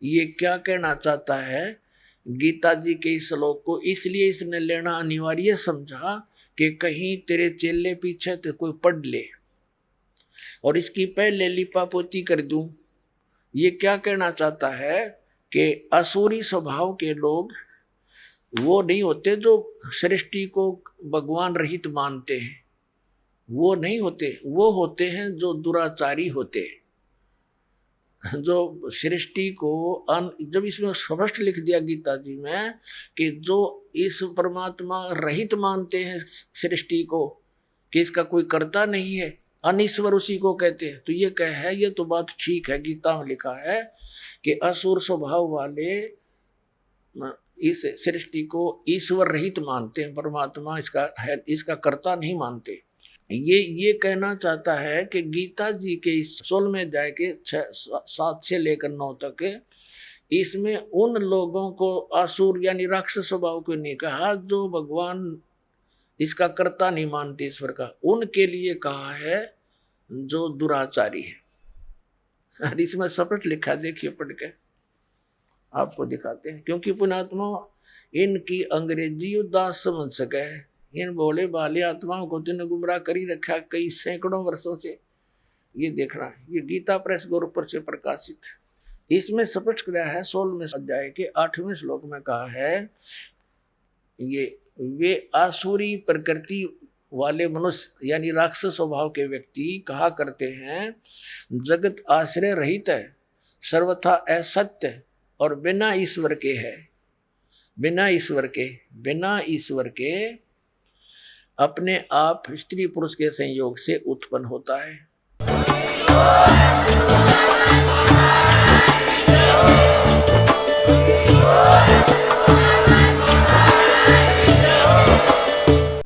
ये क्या कहना चाहता है गीता जी के इस श्लोक को, इसलिए इसने लेना अनिवार्य समझा कि कहीं तेरे चेले पीछे तो कोई पढ़ ले और इसकी पहले लिपापोती कर दूं। ये क्या कहना चाहता है कि असुरी स्वभाव के लोग वो नहीं होते जो सृष्टि को भगवान रहित मानते हैं, वो नहीं होते, वो होते हैं जो दुराचारी होते हैं, जो सृष्टि को जब इसमें स्पष्ट लिख दिया गीता जी में कि जो इस परमात्मा रहित मानते हैं सृष्टि को, कि इसका कोई कर्ता नहीं है, अनिश्वर उसी को कहते हैं, तो ये कह है, ये तो बात ठीक है, गीता में लिखा है कि असुर स्वभाव वाले इस सृष्टि को ईश्वर रहित मानते हैं, परमात्मा इसका है, इसका कर्ता नहीं मानते। ये कहना चाहता है कि गीता जी के इस 16वें अध्याय के 7 से लेकर 9 तक इसमें उन लोगों को असुर यानी राक्षस स्वभाव को नहीं कहा जो भगवान इसका कर्ता नहीं मानते ईश्वर का, उनके लिए कहा है जो दुराचारी है। और इसमें स्पष्ट लिखा, देखिए पढ़ के आपको दिखाते हैं, क्योंकि पुण्यात्मा इनकी अंग्रेजी उदास समझ सके, इन भोले भाले आत्माओं को तिन गुमराह कर ही रखा कई सैकड़ों वर्षों से। ये देखना है, ये गीता प्रेस गोरखपुर से प्रकाशित, इसमें स्पष्ट किया है 16वें अध्याय के 8वें श्लोक में कहा है, ये वे आसुरी प्रकृति वाले मनुष्य यानी राक्षस स्वभाव के व्यक्ति कहा करते हैं जगत आश्रय रहित है, सर्वथा असत्य और बिना ईश्वर के है, बिना ईश्वर के अपने आप स्त्री पुरुष के संयोग से उत्पन्न होता है।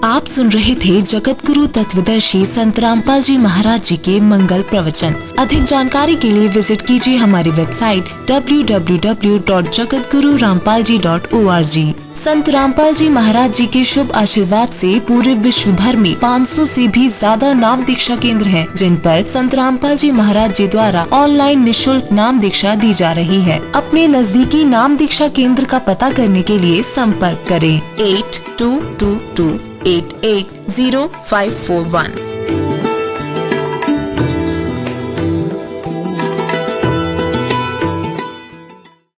आप सुन रहे थे जगत गुरु तत्वदर्शी संत रामपाल जी महाराज जी के मंगल प्रवचन। अधिक जानकारी के लिए विजिट कीजिए हमारी वेबसाइट www.jagatgururampalji.org। संत रामपाल जी महाराज जी के शुभ आशीर्वाद से पूरे विश्व भर में 500 से भी ज्यादा नाम दीक्षा केंद्र हैं, जिन पर संत रामपाल जी महाराज जी द्वारा ऑनलाइन निशुल्क नाम दीक्षा दी जा रही है। अपने नजदीकी नाम दीक्षा केंद्र का पता करने के लिए संपर्क करें 8222880541।